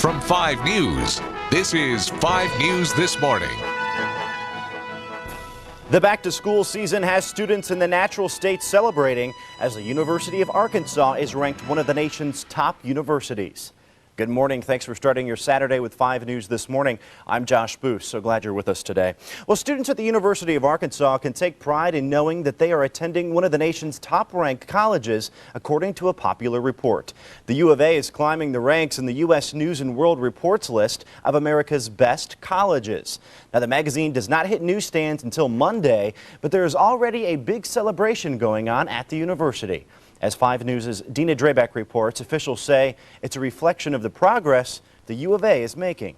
From 5 News, this is 5 News This Morning. The back-to-school season has students in the natural state celebrating as the University of Arkansas is ranked one of the nation's top universities. Good morning. Thanks for starting your Saturday with 5 News This Morning. I'm Josh Booth. So glad you're with us today. Well, students at the University of Arkansas can take pride in knowing that they are attending one of the nation's top-ranked colleges, according to a popular report. The U of A is climbing the ranks in the U.S. News and World Report's list of America's best colleges. Now, the magazine does not hit newsstands until Monday, but there is already a big celebration going on at the university. As 5 News' Dina Drebeck reports, officials say it's a reflection of the progress the U of A is making.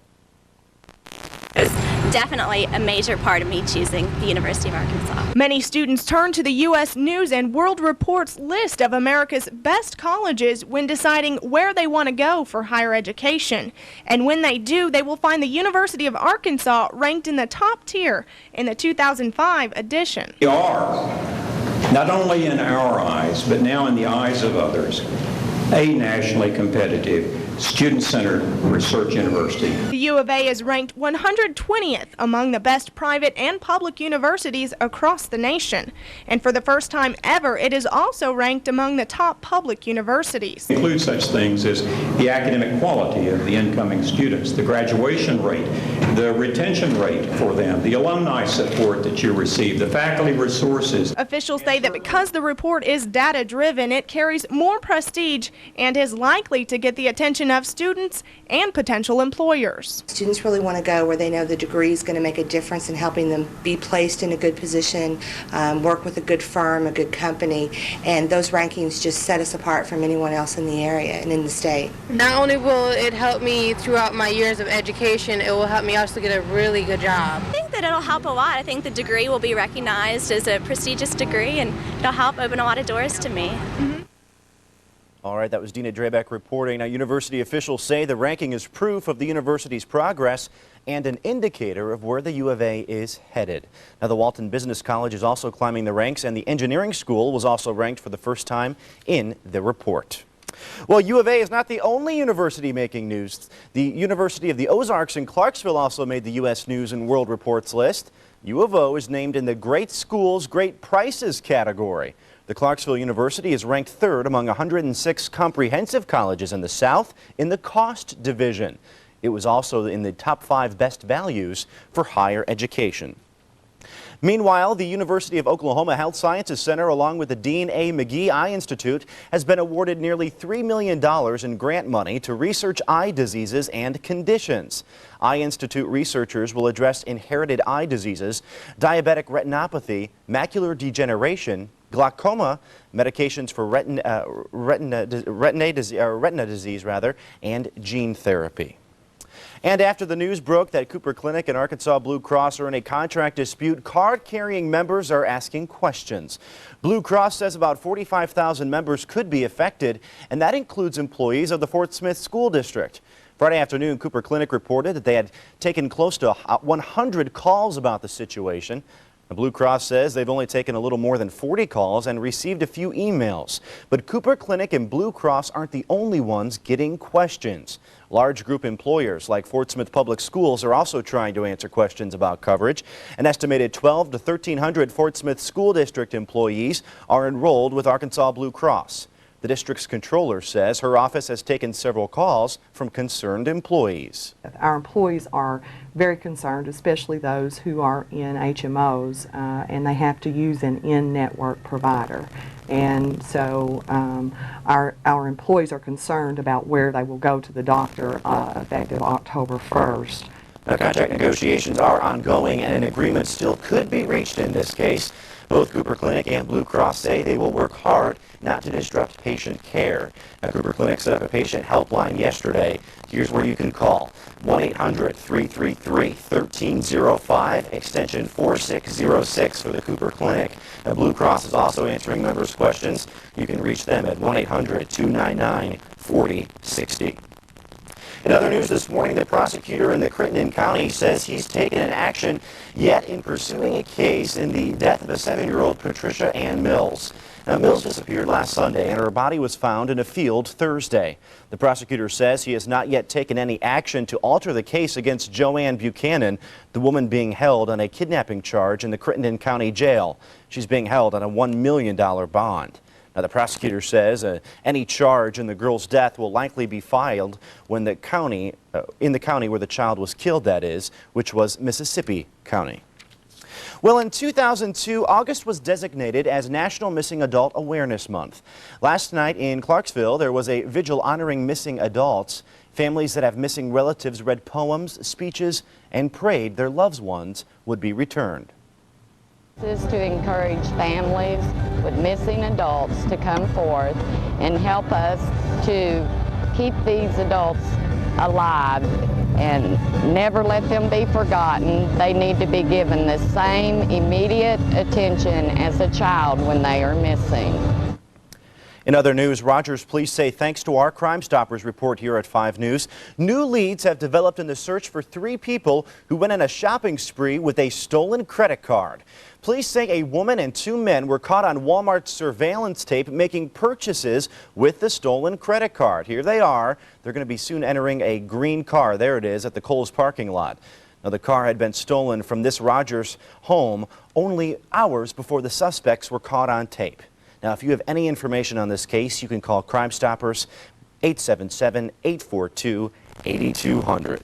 It's definitely a major part of me choosing the University of Arkansas. Many students turn to the U.S. News and World Report's list of America's best colleges when deciding where they want to go for higher education. And when they do, they will find the University of Arkansas ranked in the top tier in the 2005 edition. We are, not only in our eyes, but now in the eyes of others, a nationally competitive, student-centered research university. The U of A is ranked 120th among the best private and public universities across the nation. And for the first time ever, it is also ranked among the top public universities. It includes such things as the academic quality of the incoming students, the graduation rate, the retention rate for them, the alumni support that you receive, the faculty resources. Officials say that because the report is data-driven, it carries more prestige and is likely to get the attention of students and potential employers. Students really want to go where they know the degree is going to make a difference in helping them be placed in a good position, work with a good firm, a good company, and those rankings just set us apart from anyone else in the area and in the state. Not only will it help me throughout my years of education, it will help me also get a really good job. I think that it'll help a lot. I think the degree will be recognized as a prestigious degree, and it'll help open a lot of doors to me. All right, that was Dina Drebeck reporting. Now, university officials say the ranking is proof of the university's progress and an indicator of where the U of A is headed. Now, the Walton Business College is also climbing the ranks, and the engineering school was also ranked for the first time in the report. Well, U of A is not the only university making news. The University of the Ozarks in Clarksville also made the U.S. News and World Report's list. U of O is named in the Great Schools, Great Prices category. The Clarksville University is ranked 3rd among 106 comprehensive colleges in the South in the cost division. It was also in the top 5 best values for higher education. Meanwhile, the University of Oklahoma Health Sciences Center, along with the Dean A. McGee Eye Institute, has been awarded nearly $3 million in grant money to research eye diseases and conditions. Eye Institute researchers will address inherited eye diseases, diabetic retinopathy, macular degeneration, glaucoma, medications for retina disease, and gene therapy. And after the news broke that Cooper Clinic and Arkansas Blue Cross are in a contract dispute, card-carrying members are asking questions. Blue Cross says about 45,000 members could be affected, and that includes employees of the Fort Smith School District. Friday afternoon, Cooper Clinic reported that they had taken close to 100 calls about the situation. The Blue Cross says they've only taken a little more than 40 calls and received a few emails. But Cooper Clinic and Blue Cross aren't the only ones getting questions. Large group employers like Fort Smith Public Schools are also trying to answer questions about coverage. An estimated 1,200 to 1,300 Fort Smith School District employees are enrolled with Arkansas Blue Cross. The district's controller says her office has taken several calls from concerned employees. Our employees are very concerned, especially those who are in HMOs, and they have to use an in-network provider. And so our employees are concerned about where they will go to the doctor effective October 1st. Now, contract negotiations are ongoing, and an agreement still could be reached in this case. Both Cooper Clinic and Blue Cross say they will work hard not to disrupt patient care. Now, Cooper Clinic set up a patient helpline yesterday. Here's where you can call: 1-800-333-1305, extension 4606 for the Cooper Clinic. Now, Blue Cross is also answering members' questions. You can reach them at 1-800-299-4060. In other news this morning, the prosecutor in the Crittenden County says he's taken an action yet in pursuing a case in the death of a 7-year-old Patricia Ann Mills. Now, Mills disappeared last Sunday, and her body was found in a field Thursday. The prosecutor says he has not yet taken any action to alter the case against Joanne Buchanan, the woman being held on a kidnapping charge in the Crittenden County Jail. She's being held on a $1 million bond. Now, the prosecutor says any charge in the girl's death will likely be filed when the county, in the county where the child was killed, that is, which was Mississippi County. Well, in 2002, August was designated as National Missing Adult Awareness Month. Last night in Clarksville, there was a vigil honoring missing adults. Families that have missing relatives read poems, speeches, and prayed their loved ones would be returned. This is to encourage families with missing adults to come forth and help us to keep these adults alive and never let them be forgotten. They need to be given the same immediate attention as a child when they are missing. In other news, Rogers police say thanks to our Crime Stoppers report here at 5 News, new leads have developed in the search for 3 people who went on a shopping spree with a stolen credit card. Police say a woman and 2 men were caught on Walmart's surveillance tape making purchases with the stolen credit card. Here they are. They're going to be soon entering a green car. There it is at the Kohl's parking lot. Now, the car had been stolen from this Rogers home only hours before the suspects were caught on tape. Now, if you have any information on this case, you can call Crime Stoppers 877-842-8200.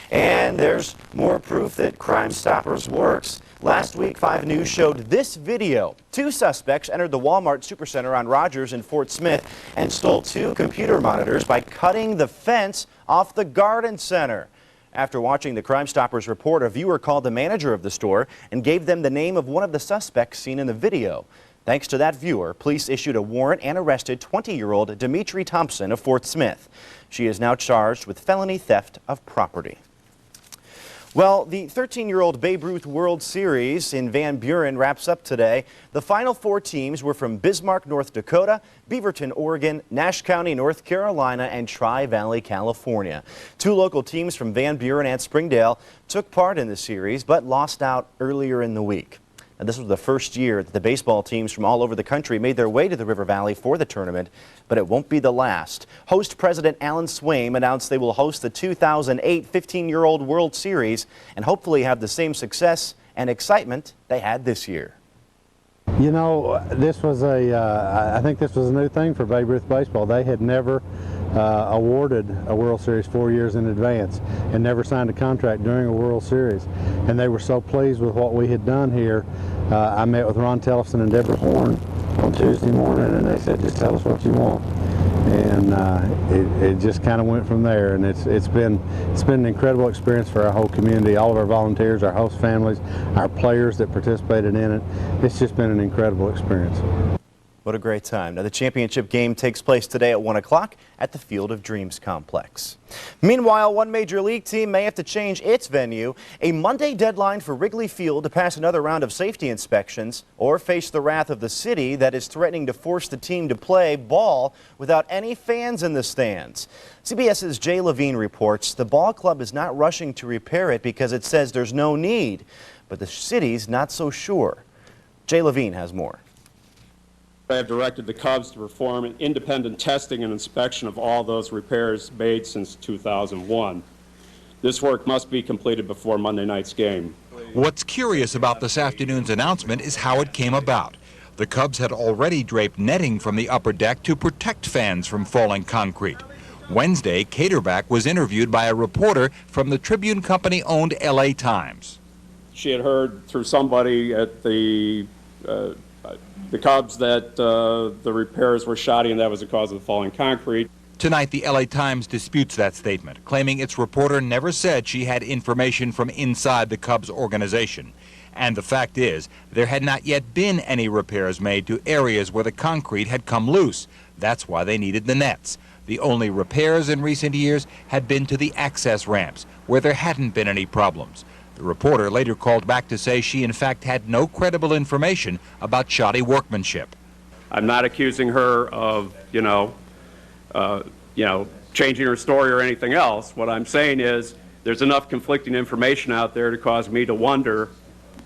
And there's more proof that Crime Stoppers works. Last week, 5 News showed this video. 2 suspects entered the Walmart Supercenter on Rogers in Fort Smith and stole 2 computer monitors by cutting the fence off the garden center. After watching the Crime Stoppers report, a viewer called the manager of the store and gave them the name of one of the suspects seen in the video. Thanks to that viewer, police issued a warrant and arrested 20-year-old Dimitri Thompson of Fort Smith. She is now charged with felony theft of property. Well, the 13-year-old Babe Ruth World Series in Van Buren wraps up today. The final 4 teams were from Bismarck, North Dakota, Beaverton, Oregon, Nash County, North Carolina, and Tri-Valley, California. 2 local teams from Van Buren and Springdale took part in the series, but lost out earlier in the week. Now, this was the first year that the baseball teams from all over the country made their way to the River Valley for the tournament, but it won't be the last. Host President Alan Swaim announced they will host the 2008 15-year-old World Series and hopefully have the same success and excitement they had this year. You know, this was I think this was a new thing for Babe Ruth baseball. They had never awarded a World Series 4 years in advance and never signed a contract during a World Series. And they were so pleased with what we had done here. I met with Ron Tellefson and Deborah Horn on Tuesday morning, and they said, just tell us what you want. And it just kind of went from there, and it's been an incredible experience for our whole community, all of our volunteers, our host families, our players that participated in it. It's just been an incredible experience. What a great time. Now, the championship game takes place today at 1 o'clock at the Field of Dreams complex. Meanwhile, one major league team may have to change its venue. A Monday deadline for Wrigley Field to pass another round of safety inspections or face the wrath of the city that is threatening to force the team to play ball without any fans in the stands. CBS's Jay Levine reports the ball club is not rushing to repair it because it says there's no need, but the city's not so sure. Jay Levine has more. I have directed the Cubs to perform an independent testing and inspection of all those repairs made since 2001. This work must be completed before Monday night's game. What's curious about this afternoon's announcement is how it came about. The Cubs had already draped netting from the upper deck to protect fans from falling concrete. Wednesday, Caterback was interviewed by a reporter from the Tribune Company-owned LA Times. She had heard through somebody at the Cubs that the repairs were shoddy and that was the cause of the falling concrete. Tonight, the LA Times disputes that statement, claiming its reporter never said she had information from inside the Cubs organization. And the fact is, there had not yet been any repairs made to areas where the concrete had come loose. That's why they needed the nets. The only repairs in recent years had been to the access ramps, where there hadn't been any problems. The reporter later called back to say she in fact had no credible information about shoddy workmanship. I'm not accusing her of, changing her story or anything else. What I'm saying is there's enough conflicting information out there to cause me to wonder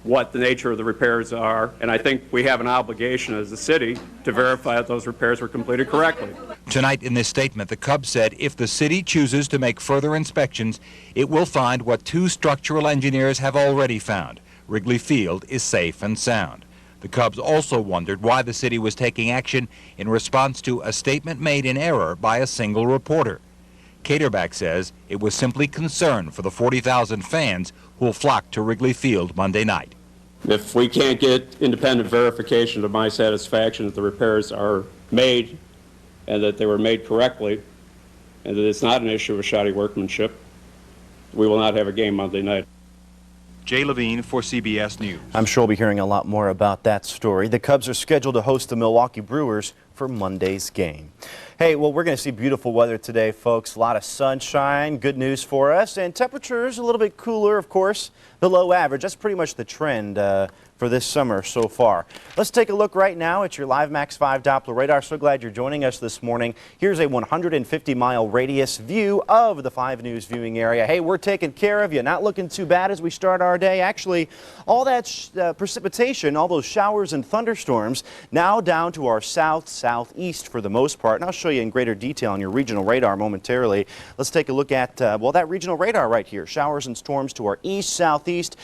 what the nature of the repairs are, and I think we have an obligation as a city to verify that those repairs were completed correctly. Tonight in this statement, the Cubs said if the city chooses to make further inspections, it will find what 2 structural engineers have already found. Wrigley Field is safe and sound. The Cubs also wondered why the city was taking action in response to a statement made in error by a single reporter. Caterback says it was simply concern for the 40,000 fans who will flock to Wrigley Field Monday night. If we can't get independent verification to my satisfaction that the repairs are made and that they were made correctly and that it's not an issue of shoddy workmanship, we will not have a game Monday night. Jay Levine for CBS News. I'm sure we'll be hearing a lot more about that story. The Cubs are scheduled to host the Milwaukee Brewers for Monday's game. Hey, well, we're going to see beautiful weather today, folks. A lot of sunshine, good news for us, and temperatures a little bit cooler, of course, below average. That's pretty much the trend for this summer so far. Let's take a look right now at your Live Max 5 Doppler radar. So glad you're joining us this morning. Here's a 150-mile radius view of the 5 News viewing area. Hey, we're taking care of you. Not looking too bad as we start our day. Actually, all that precipitation, all those showers and thunderstorms, now down to our southeast for the most part. And I'll show you in greater detail on your regional radar momentarily. Let's take a look at, well, that regional radar right here. Showers and storms to our east, southeast,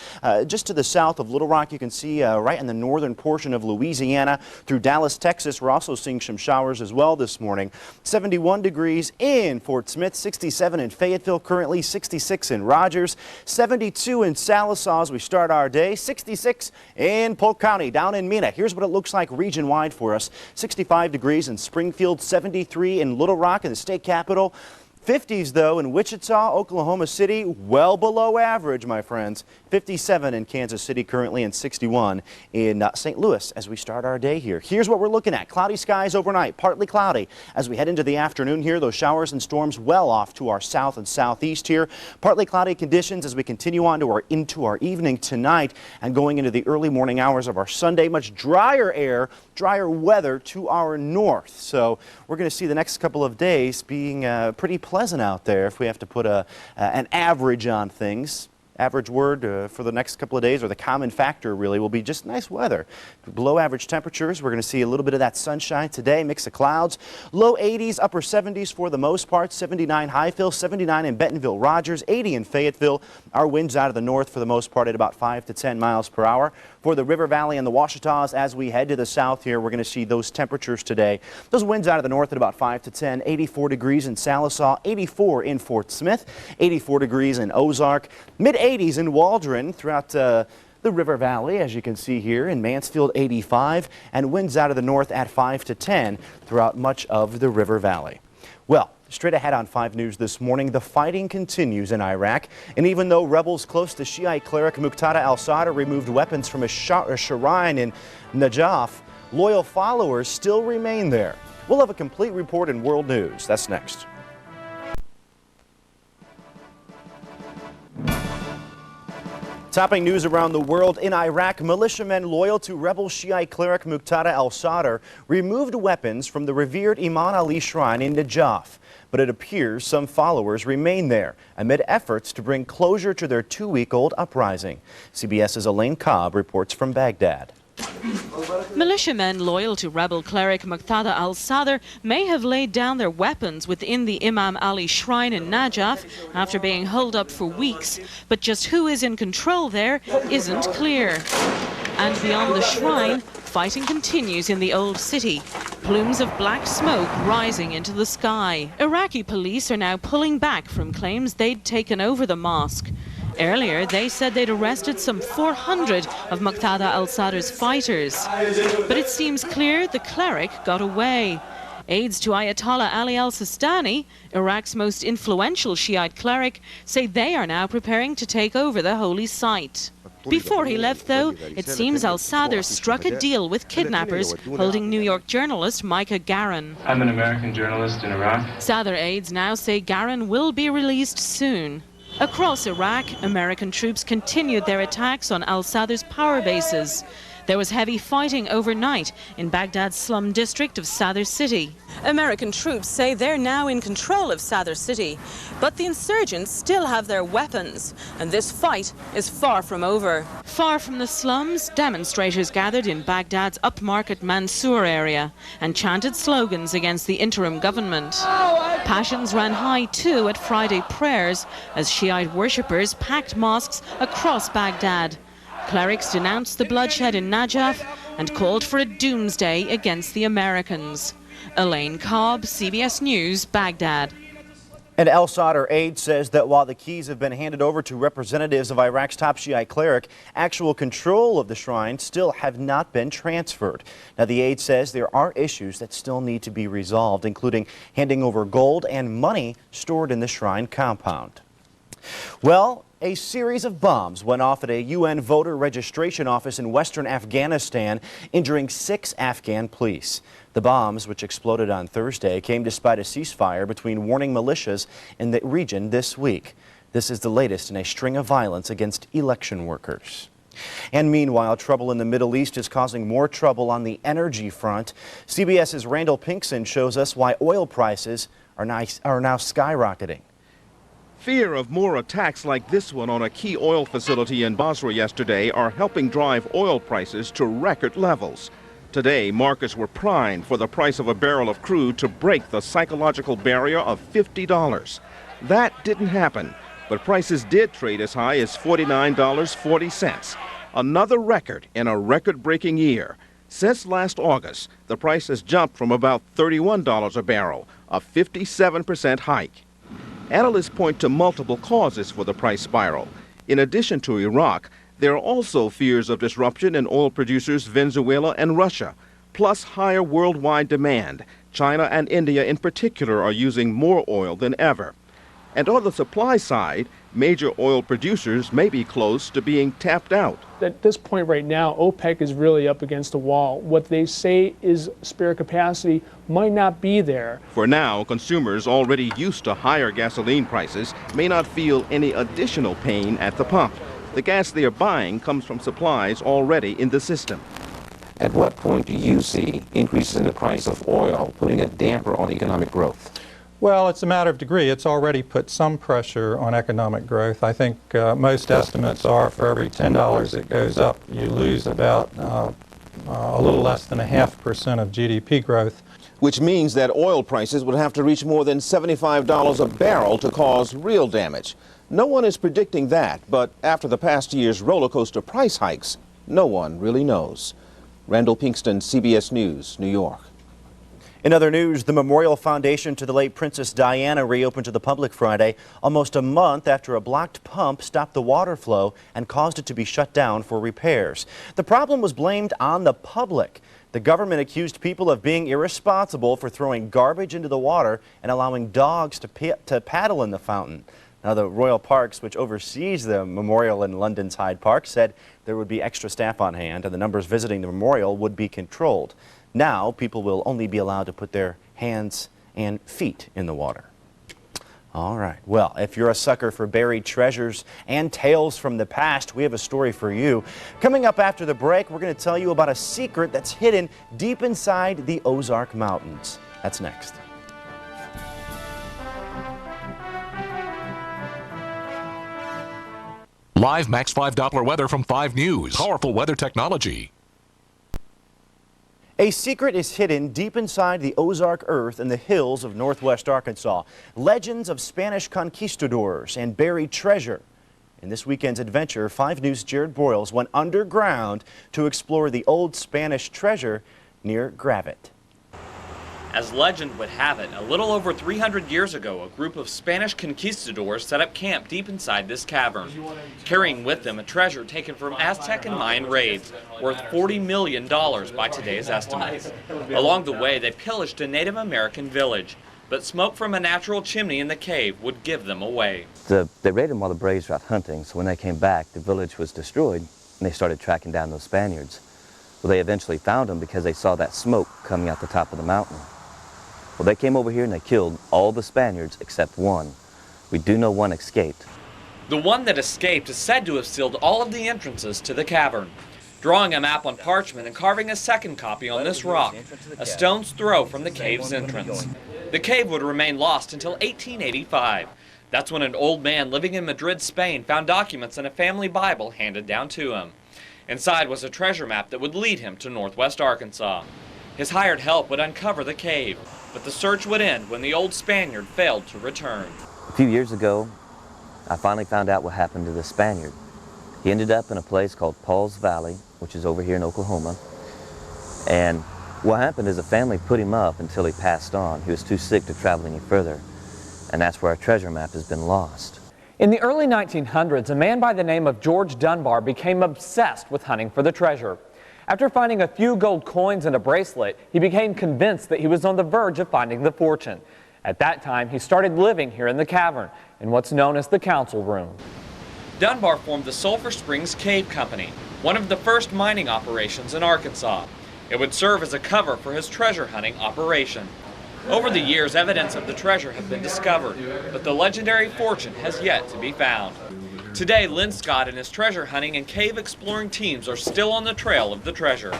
just to the south of Little Rock. You can see right in the northern portion of Louisiana through Dallas, Texas. We're also seeing some showers as well this morning. 71 degrees in Fort Smith, 67 in Fayetteville, currently 66 in Rogers, 72 in Sallisaw as we start our day, 66 in Polk County, down in Mena. Here's what it looks like region-wide for us. 65 degrees in Springfield, 73 in Little Rock in the state capital. 50s, though, in Wichita, Oklahoma City, well below average, my friends. 57 in Kansas City currently, and 61 in St. Louis as we start our day here. Here's what we're looking at. Cloudy skies overnight, partly cloudy. As we head into the afternoon here, those showers and storms well off to our south and southeast here. Partly cloudy conditions as we continue on to into our evening tonight and going into the early morning hours of our Sunday. Much drier air, drier weather to our north. So we're going to see the next couple of days being pretty pleasant out there if we have to put an average on things. Average word for the next couple of days, or the common factor really, will be just nice weather. Below average temperatures. We're going to see a little bit of that sunshine today, mix of clouds. Low 80s, upper 70s for the most part. 79 Highfill, 79 in Bentonville, Rogers, 80 in Fayetteville. Our winds out of the north for the most part at about 5 to 10 miles per hour. For the River Valley and the Ouachitas, as we head to the south here, we're going to see those temperatures today. Those winds out of the north at about 5 to 10, 84 degrees in Sallisaw, 84 in Fort Smith, 84 degrees in Ozark, mid-80s in Waldron throughout the River Valley, as you can see here, in Mansfield, 85, and winds out of the north at 5 to 10 throughout much of the River Valley. Well, straight ahead on 5 News this morning, the fighting continues in Iraq. And even though rebels close to Shiite cleric Muqtada al-Sadr removed weapons from a shrine in Najaf, loyal followers still remain there. We'll have a complete report in World News. That's next. Topping news around the world, in Iraq, militiamen loyal to rebel Shiite cleric Muqtada al-Sadr removed weapons from the revered Imam Ali shrine in Najaf. But it appears some followers remain there amid efforts to bring closure to their 2-week-old uprising. CBS's Elaine Cobb reports from Baghdad. Militiamen loyal to rebel cleric Muqtada al-Sadr may have laid down their weapons within the Imam Ali shrine in Najaf after being holed up for weeks, but just who is in control there isn't clear. And beyond the shrine, fighting continues in the old city, plumes of black smoke rising into the sky. Iraqi police are now pulling back from claims they'd taken over the mosque. Earlier, they said they'd arrested some 400 of Muqtada al-Sadr's fighters. But it seems clear the cleric got away. Aides to Ayatollah Ali al-Sistani, Iraq's most influential Shiite cleric, say they are now preparing to take over the holy site. Before he left, though, it seems al-Sadr struck a deal with kidnappers holding New York journalist Micah Garin. I'm an American journalist in Iraq. Sadr aides now say Garin will be released soon. Across Iraq, American troops continued their attacks on al-Sadr's power bases. There was heavy fighting overnight in Baghdad's slum district of Sadr City. American troops say they're now in control of Sadr City, but the insurgents still have their weapons, and this fight is far from over. Far from the slums, demonstrators gathered in Baghdad's upmarket Mansour area and chanted slogans against the interim government. Passions ran high too at Friday prayers as Shiite worshippers packed mosques across Baghdad. Clerics denounced the bloodshed in Najaf and called for a doomsday against the Americans. Elaine Cobb, CBS News, Baghdad. And El Sadr aide says that while the keys have been handed over to representatives of Iraq's top Shiite cleric, actual control of the shrine still have not been transferred. Now, the aide says there are issues that still need to be resolved, including handing over gold and money stored in the shrine compound. Well, a series of bombs went off at a UN voter registration office in western Afghanistan, injuring 6 Afghan police. The bombs, which exploded on Thursday, came despite a ceasefire between warring militias in the region this week. This is the latest in a string of violence against election workers. And meanwhile, trouble in the Middle East is causing more trouble on the energy front. CBS's Randall Pinkson shows us why oil prices are now skyrocketing. Fear of more attacks like this one on a key oil facility in Basra yesterday are helping drive oil prices to record levels. Today, markets were primed for the price of a barrel of crude to break the psychological barrier of $50. That didn't happen, but prices did trade as high as $49.40, another record in a record-breaking year. Since last August, the price has jumped from about $31 a barrel, a 57% hike. Analysts point to multiple causes for the price spiral. In addition to Iraq, there are also fears of disruption in oil producers Venezuela and Russia, plus higher worldwide demand. China and India in particular are using more oil than ever. And on the supply side, major oil producers may be close to being tapped out. At this point right now, OPEC is really up against the wall. What they say is spare capacity might not be there. For now, consumers already used to higher gasoline prices may not feel any additional pain at the pump. The gas they are buying comes from supplies already in the system. At what point do you see increases in the price of oil putting a damper on economic growth? Well, it's a matter of degree. It's already put some pressure on economic growth. I think most estimates are for every $10 it goes up, you lose about a little less than 0.5% of GDP growth. Which means that oil prices would have to reach more than $75 a barrel to cause real damage. No one is predicting that, but after the past year's roller coaster price hikes, no one really knows. Randall Pinkston, CBS News, New York. In other news, the Memorial Foundation to the late Princess Diana reopened to the public Friday, almost a month after a blocked pump stopped the water flow and caused it to be shut down for repairs. The problem was blamed on the public. The government accused people of being irresponsible for throwing garbage into the water and allowing dogs to paddle in the fountain. Now, the Royal Parks, which oversees the memorial in London's Hyde Park, said there would be extra staff on hand and the numbers visiting the memorial would be controlled. Now, people will only be allowed to put their hands and feet in the water. All right. Well, if you're a sucker for buried treasures and tales from the past, we have a story for you. Coming up after the break, we're going to tell you about a secret that's hidden deep inside the Ozark Mountains. That's next. Live Max 5 Doppler weather from 5 News. Powerful weather technology. A secret is hidden deep inside the Ozark earth in the hills of northwest Arkansas. Legends of Spanish conquistadors and buried treasure. In this weekend's adventure, 5 News' Jared Broyles went underground to explore the old Spanish treasure near Gravette. As legend would have it, a little over 300 years ago, a group of Spanish conquistadors set up camp deep inside this cavern, carrying with them a treasure taken from Aztec and Mayan raids, worth $40 million by today's estimates. Along the way, they pillaged a Native American village, but smoke from a natural chimney in the cave would give them away. They raided them while the Braves were out hunting, so when they came back, the village was destroyed, and they started tracking down those Spaniards. Well, they eventually found them because they saw that smoke coming out the top of the mountain. Well, they came over here and they killed all the Spaniards except one. We do know one escaped. The one that escaped is said to have sealed all of the entrances to the cavern. drawing a map on parchment and carving a second copy on this rock, a stone's throw from the cave's entrance. The cave would remain lost until 1885. That's when an old man living in Madrid, Spain, found documents and a family Bible handed down to him. Inside was a treasure map that would lead him to northwest Arkansas. His hired help would uncover the cave, but the search would end when the old Spaniard failed to return. A few years ago, I finally found out what happened to the Spaniard. He ended up in a place called Paul's Valley, which is over here in Oklahoma. And what happened is a family put him up until he passed on. He was too sick to travel any further. And that's where our treasure map has been lost. In the early 1900s, a man by the name of George Dunbar became obsessed with hunting for the treasure. After finding a few gold coins and a bracelet, he became convinced that he was on the verge of finding the fortune. At that time, he started living here in the cavern, in what's known as the council room. Dunbar formed the Sulphur Springs Cave Company, one of the first mining operations in Arkansas. It would serve as a cover for his treasure hunting operation. Over the years, evidence of the treasure has been discovered, but the legendary fortune has yet to be found. Today, Lynn Scott and his treasure hunting and cave exploring teams are still on the trail of the treasure.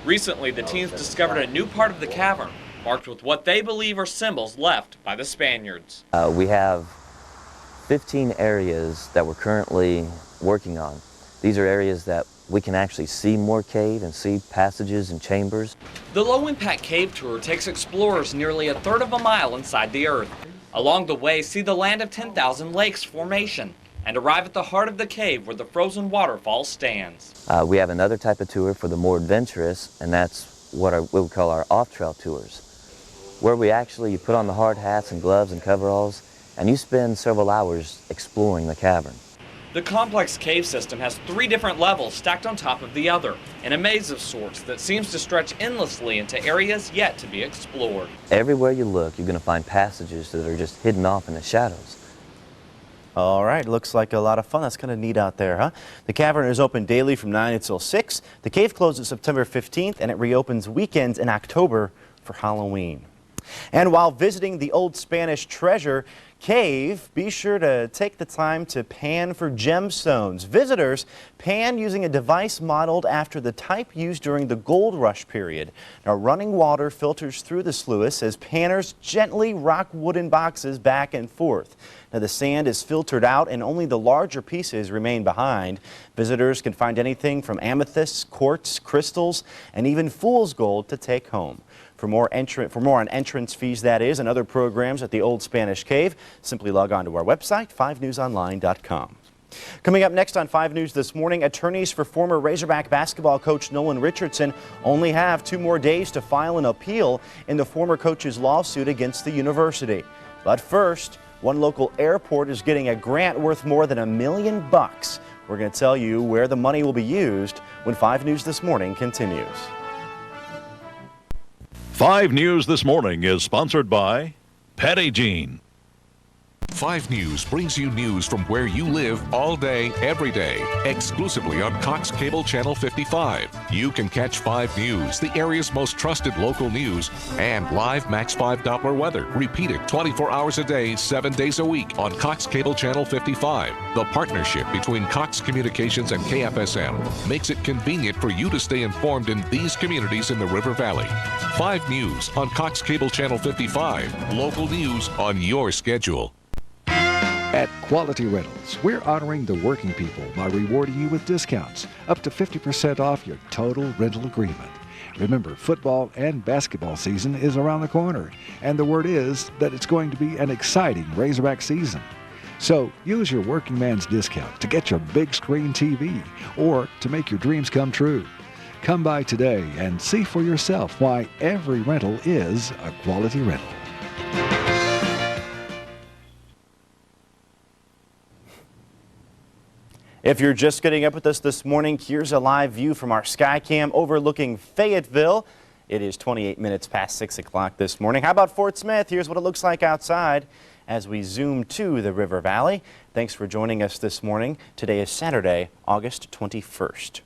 Recently, the teams discovered a new part of the cavern, marked with what they believe are symbols left by the Spaniards. We have 15 areas that we're currently working on. These are areas that we can actually see more cave and see passages and chambers. The low-impact cave tour takes explorers nearly a third of a mile inside the earth. Along the way, see the Land of 10,000 Lakes formation and arrive at the heart of the cave where the frozen waterfall stands. We have another type of tour for the more adventurous, and that's what we call our off-trail tours, where you put on the hard hats and gloves and coveralls, and you spend several hours exploring the cavern. The complex cave system has 3 different levels stacked on top of the other, in a maze of sorts that seems to stretch endlessly into areas yet to be explored. Everywhere you look, you're going to find passages that are just hidden off in the shadows. All right, looks like a lot of fun. That's kind of neat out there, huh? The cavern is open daily from 9 until 6. The cave closes September 15th, and it reopens weekends in October for Halloween. And while visiting the old Spanish treasure cave, be sure to take the time to pan for gemstones. Visitors pan using a device modeled after the type used during the gold rush period. Now, running water filters through the sluice as panners gently rock wooden boxes back and forth. Now, the sand is filtered out and only the larger pieces remain behind. Visitors can find anything from amethysts, quartz, crystals, and even fool's gold to take home. For more on entrance fees, that is, and other programs at the Old Spanish Cave, simply log on to our website, 5newsonline.com. Coming up next on 5 News This Morning, attorneys for former Razorback basketball coach Nolan Richardson only have 2 more days to file an appeal in the former coach's lawsuit against the university. But first, one local airport is getting a grant worth more than $1 million. We're going to tell you where the money will be used when 5 News This Morning continues. 5 News This Morning is sponsored by Petty Jean. 5 News brings you news from where you live all day, every day, exclusively on Cox Cable Channel 55. You can catch 5 News, the area's most trusted local news, and live Max 5 Doppler weather, repeated 24 hours a day, 7 days a week on Cox Cable Channel 55. The partnership between Cox Communications and KFSM makes it convenient for you to stay informed in these communities in the River Valley. 5 News on Cox Cable Channel 55. Local news on your schedule. At Quality Rentals, we're honoring the working people by rewarding you with discounts, up to 50% off your total rental agreement. Remember, football and basketball season is around the corner, and the word is that it's going to be an exciting Razorback season. So use your working man's discount to get your big screen TV or to make your dreams come true. Come by today and see for yourself why every rental is a quality rental. If you're just getting up with us this morning, here's a live view from our Skycam overlooking Fayetteville. It is 28 minutes past 6 o'clock this morning. How about Fort Smith? Here's what it looks like outside as we zoom to the River Valley. Thanks for joining us this morning. Today is Saturday, August 21st.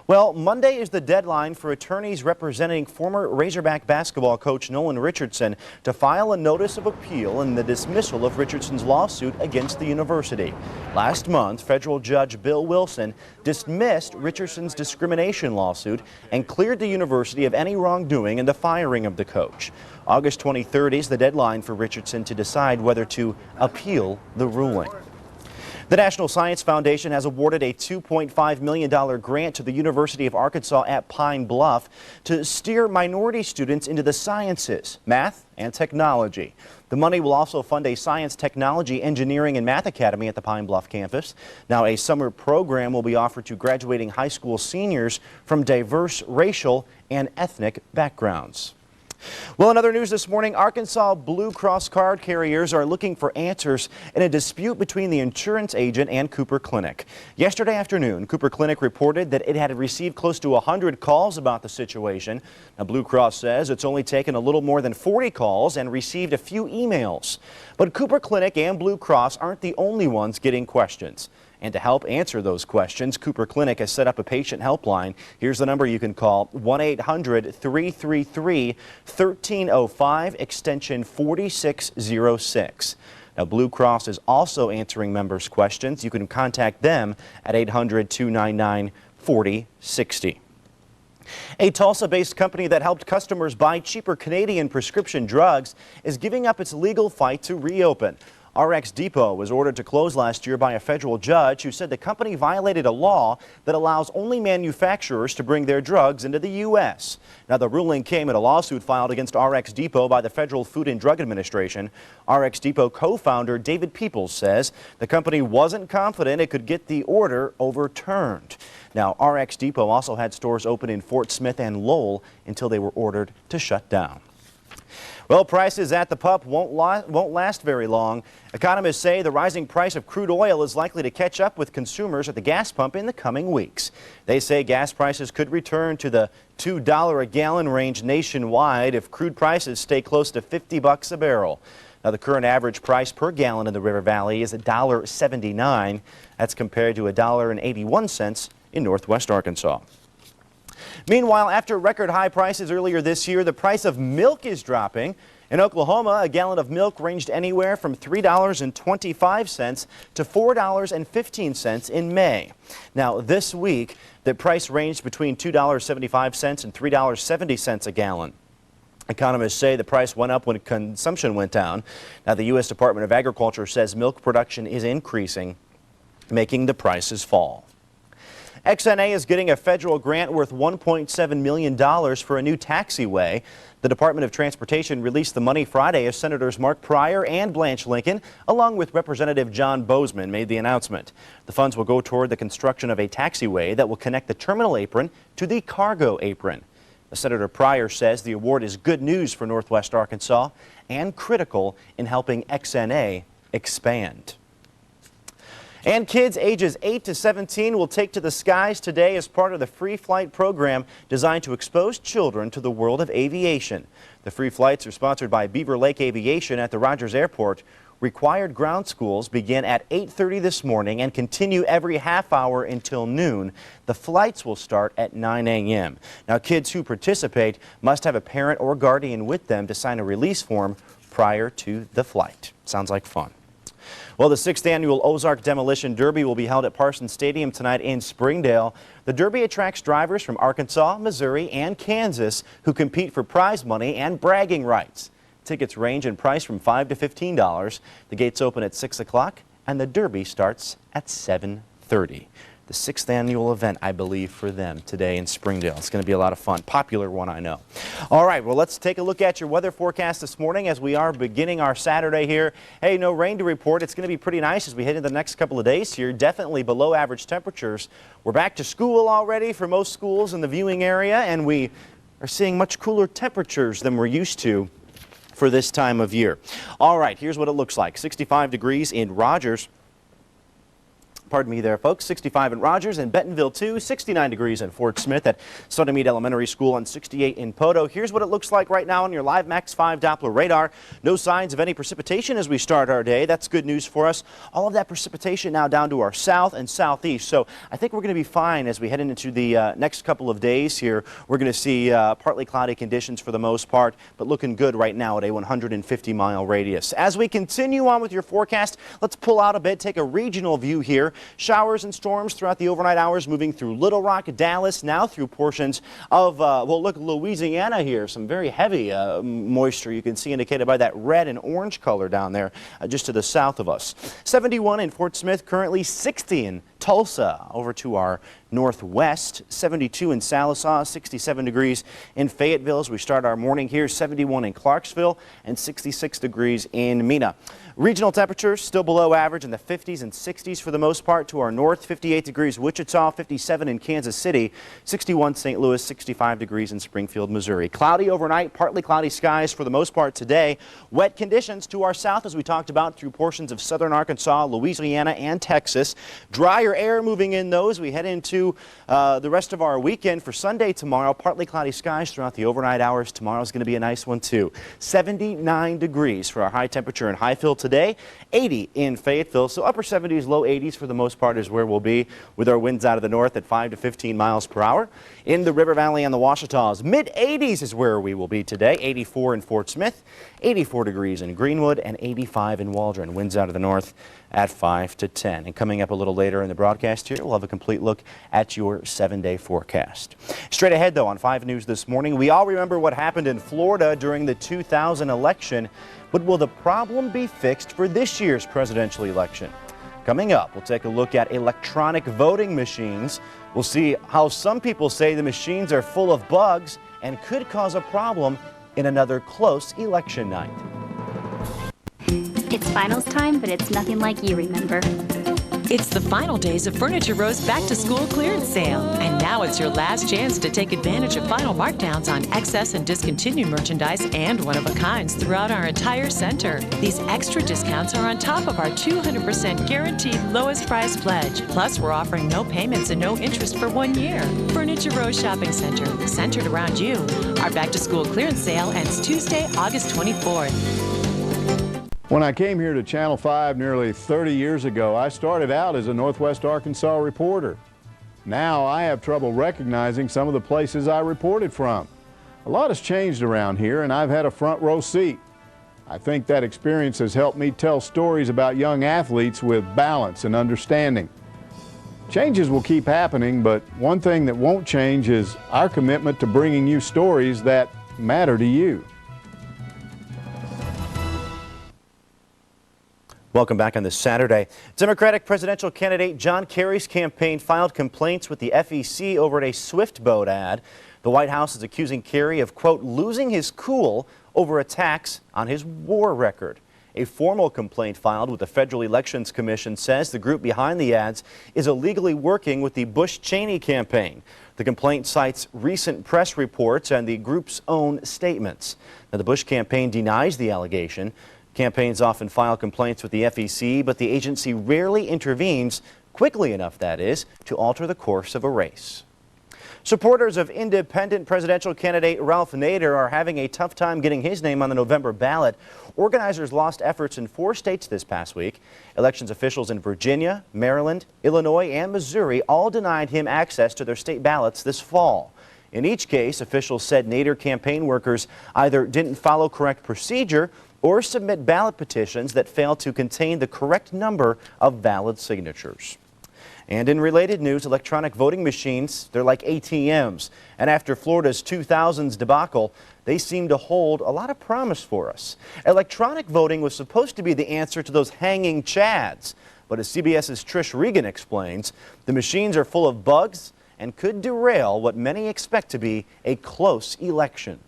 Well, Monday is the deadline for attorneys representing former Razorback basketball coach Nolan Richardson to file a notice of appeal in the dismissal of Richardson's lawsuit against the university. Last month, federal judge Bill Wilson dismissed Richardson's discrimination lawsuit and cleared the university of any wrongdoing in the firing of the coach. August 23rd is the deadline for Richardson to decide whether to appeal the ruling. The National Science Foundation has awarded a $2.5 million grant to the University of Arkansas at Pine Bluff to steer minority students into the sciences, math, and technology. The money will also fund a science, technology, engineering, and math academy at the Pine Bluff campus. Now, a summer program will be offered to graduating high school seniors from diverse racial and ethnic backgrounds. Well, in other news this morning, Arkansas Blue Cross card carriers are looking for answers in a dispute between the insurance agent and Cooper Clinic. Yesterday afternoon, Cooper Clinic reported that it had received close to 100 calls about the situation. Now, Blue Cross says it's only taken a little more than 40 calls and received a few emails. But Cooper Clinic and Blue Cross aren't the only ones getting questions. And to help answer those questions, Cooper Clinic has set up a patient helpline. Here's the number you can call, 1-800-333-1305, extension 4606. Now, Blue Cross is also answering members' questions. You can contact them at 800-299-4060. A Tulsa-based company that helped customers buy cheaper Canadian prescription drugs is giving up its legal fight to reopen. RX Depot was ordered to close last year by a federal judge who said the company violated a law that allows only manufacturers to bring their drugs into the U.S. Now, the ruling came in a lawsuit filed against RX Depot by the Federal Food and Drug Administration. RX Depot co-founder David Peoples says the company wasn't confident it could get the order overturned. Now, RX Depot also had stores open in Fort Smith and Lowell until they were ordered to shut down. Well, prices at the pump won't last very long. Economists say the rising price of crude oil is likely to catch up with consumers at the gas pump in the coming weeks. They say gas prices could return to the $2 a gallon range nationwide if crude prices stay close to $50 a barrel. Now, the current average price per gallon in the River Valley is $1.79. That's compared to $1.81 in Northwest Arkansas. Meanwhile, after record high prices earlier this year, the price of milk is dropping. In Oklahoma, a gallon of milk ranged anywhere from $3.25 to $4.15 in May. Now, this week, the price ranged between $2.75 and $3.70 a gallon. Economists say the price went up when consumption went down. Now, the U.S. Department of Agriculture says milk production is increasing, making the prices fall. XNA is getting a federal grant worth $1.7 million for a new taxiway. The Department of Transportation released the money Friday as Senators Mark Pryor and Blanche Lincoln, along with Representative John Bozeman, made the announcement. The funds will go toward the construction of a taxiway that will connect the terminal apron to the cargo apron. Senator Pryor says the award is good news for Northwest Arkansas and critical in helping XNA expand. And kids ages 8 to 17 will take to the skies today as part of the free flight program designed to expose children to the world of aviation. The free flights are sponsored by Beaver Lake Aviation at the Rogers Airport. Required ground schools begin at 8:30 this morning and continue every half hour until noon. The flights will start at 9 a.m. Now, kids who participate must have a parent or guardian with them to sign a release form prior to the flight. Sounds like fun. Well, the 6th annual Ozark Demolition Derby will be held at Parsons Stadium tonight in Springdale. The Derby attracts drivers from Arkansas, Missouri, and Kansas who compete for prize money and bragging rights. Tickets range in price from $5 to $15. The gates open at 6 o'clock and the Derby starts at 7:30. The 6th annual event, I believe, for them today in Springdale. It's going to be a lot of fun. Popular one, I know. All right, well, let's take a look at your weather forecast this morning as we are beginning our Saturday here. Hey, no rain to report. It's going to be pretty nice as we head into the next couple of days here. Definitely below average temperatures. We're back to school already for most schools in the viewing area, and we are seeing much cooler temperatures than we're used to for this time of year. All right, here's what it looks like. 65 degrees in Rogers. Pardon me there, folks. 65 in Rogers and Bentonville, too. 69 degrees in Fort Smith at Sunnymead Elementary School and 68 in Poto. Here's what it looks like right now on your live Max 5 Doppler radar. No signs of any precipitation as we start our day. That's good news for us. All of that precipitation now down to our south and southeast. So I think we're going to be fine as we head into the next couple of days here. We're going to see partly cloudy conditions for the most part, but looking good right now at a 150-mile radius. As we continue on with your forecast, let's pull out a bit, take a regional view here. Showers and storms throughout the overnight hours moving through Little Rock, Dallas, now through portions of, well, look, Louisiana here. Some very heavy moisture you can see indicated by that red and orange color down there just to the south of us. 71 in Fort Smith, currently 60 in Tulsa. Over to our northwest, 72 in Sallisaw, 67 degrees in Fayetteville as we start our morning here, 71 in Clarksville, and 66 degrees in Mena. Regional temperatures still below average in the 50s and 60s for the most part to our north, 58 degrees Wichita, 57 in Kansas City, 61 St. Louis, 65 degrees in Springfield, Missouri. Cloudy overnight, partly cloudy skies for the most part today. Wet conditions to our south as we talked about through portions of southern Arkansas, Louisiana, and Texas. Drier air moving in those. We head into the rest of our weekend for Sunday tomorrow. Partly cloudy skies throughout the overnight hours. Tomorrow's going to be a nice one too. 79 degrees for our high temperature in Highfield today. 80 in Fayetteville. So upper 70s, low 80s for the most part is where we'll be with our winds out of the north at 5 to 15 miles per hour. In the River Valley and the Ouachitas, mid 80s is where we will be today. 84 in Fort Smith, 84 degrees in Greenwood, and 85 in Waldron. Winds out of the north at 5 to 10. And coming up a little later in the broadcast here, we'll have a complete look at your 7-day forecast. Straight ahead, though, on 5 News this morning, we all remember what happened in Florida during the 2000 election. But will the problem be fixed for this year's presidential election? Coming up, we'll take a look at electronic voting machines. We'll see how some people say the machines are full of bugs and could cause a problem in another close election night. It's finals time, but it's nothing like you remember. It's the final days of Furniture Row's back-to-school clearance sale. And now it's your last chance to take advantage of final markdowns on excess and discontinued merchandise and one-of-a-kinds throughout our entire center. These extra discounts are on top of our 200% guaranteed lowest price pledge. Plus, we're offering no payments and no interest for 1 year. Furniture Row Shopping Center, centered around you. Our back-to-school clearance sale ends Tuesday, August 24th. When I came here to Channel 5 nearly 30 years ago, I started out as a Northwest Arkansas reporter. Now I have trouble recognizing some of the places I reported from. A lot has changed around here, and I've had a front row seat. I think that experience has helped me tell stories about young athletes with balance and understanding. Changes will keep happening, but one thing that won't change is our commitment to bringing you stories that matter to you. Welcome back on this Saturday. Democratic presidential candidate John Kerry's campaign filed complaints with the FEC over a Swift boat ad. The White House is accusing Kerry of, quote, losing his cool over attacks on his war record. A formal complaint filed with the Federal Elections Commission says the group behind the ads is illegally working with the Bush-Cheney campaign. The complaint cites recent press reports and the group's own statements. Now, the Bush campaign denies the allegation. Campaigns often file complaints with the FEC, but the agency rarely intervenes, quickly enough that is, to alter the course of a race. Supporters of independent presidential candidate Ralph Nader are having a tough time getting his name on the November ballot. Organizers lost efforts in 4 states this past week. Elections officials in Virginia, Maryland, Illinois, and Missouri all denied him access to their state ballots this fall. In each case, officials said Nader campaign workers either didn't follow correct procedure or submit ballot petitions that fail to contain the correct number of valid signatures. And in related news, electronic voting machines, they're like ATMs. And after Florida's 2000s debacle, they seem to hold a lot of promise for us. Electronic voting was supposed to be the answer to those hanging chads. But as CBS's Trish Regan explains, the machines are full of bugs and could derail what many expect to be a close election.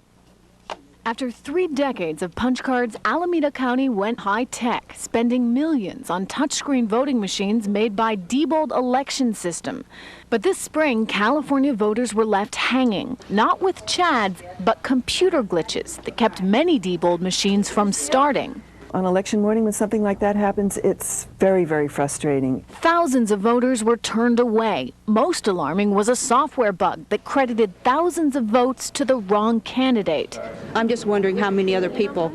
After 3 decades of punch cards, Alameda County went high-tech, spending millions on touchscreen voting machines made by Diebold Election System. But this spring, California voters were left hanging, not with chads, but computer glitches that kept many Diebold machines from starting. On election morning, when something like that happens, it's very, very frustrating. Thousands of voters were turned away. Most alarming was a software bug that credited thousands of votes to the wrong candidate. I'm just wondering how many other people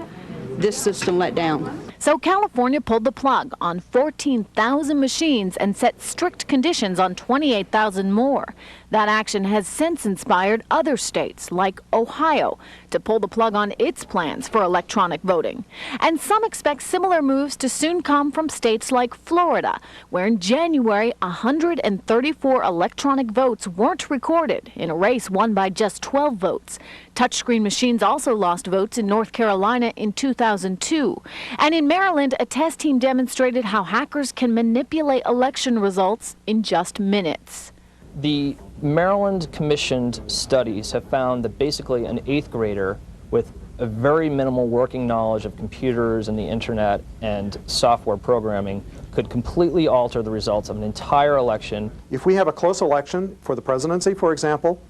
this system let down. So California pulled the plug on 14,000 machines and set strict conditions on 28,000 more. That action has since inspired other states, like Ohio, to pull the plug on its plans for electronic voting. And some expect similar moves to soon come from states like Florida, where in January, 134 electronic votes weren't recorded in a race won by just 12 votes. Touchscreen machines also lost votes in North Carolina in 2002. And in Maryland, a test team demonstrated how hackers can manipulate election results in just minutes. The Maryland commissioned studies have found that basically an 8th grader with a very minimal working knowledge of computers and the internet and software programming could completely alter the results of an entire election. If we have a close election for the presidency, for example,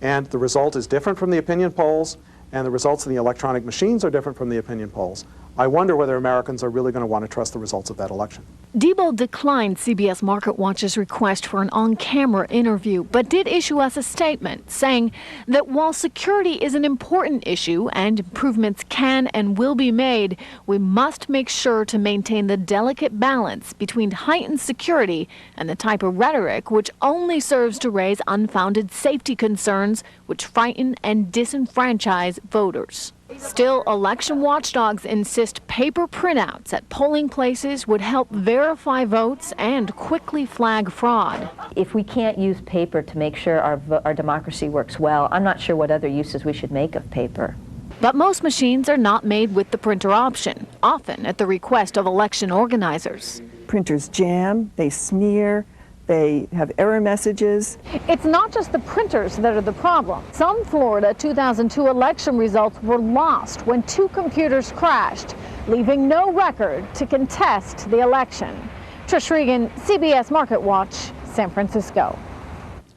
and the result is different from the opinion polls, and the results in the electronic machines are different from the opinion polls, I wonder whether Americans are really going to want to trust the results of that election. Diebold declined CBS MarketWatch's request for an on-camera interview, but did issue us a statement saying that while security is an important issue and improvements can and will be made, we must make sure to maintain the delicate balance between heightened security and the type of rhetoric which only serves to raise unfounded safety concerns which frighten and disenfranchise voters. Still, election watchdogs insist paper printouts at polling places would help verify votes and quickly flag fraud. If we can't use paper to make sure our democracy works well, I'm not sure what other uses we should make of paper. But most machines are not made with the printer option, often at the request of election organizers. Printers jam, they smear, they have error messages. It's not just the printers that are the problem. Some Florida 2002 election results were lost when 2 computers crashed, leaving no record to contest the election. Trish Regan, CBS MarketWatch, San Francisco.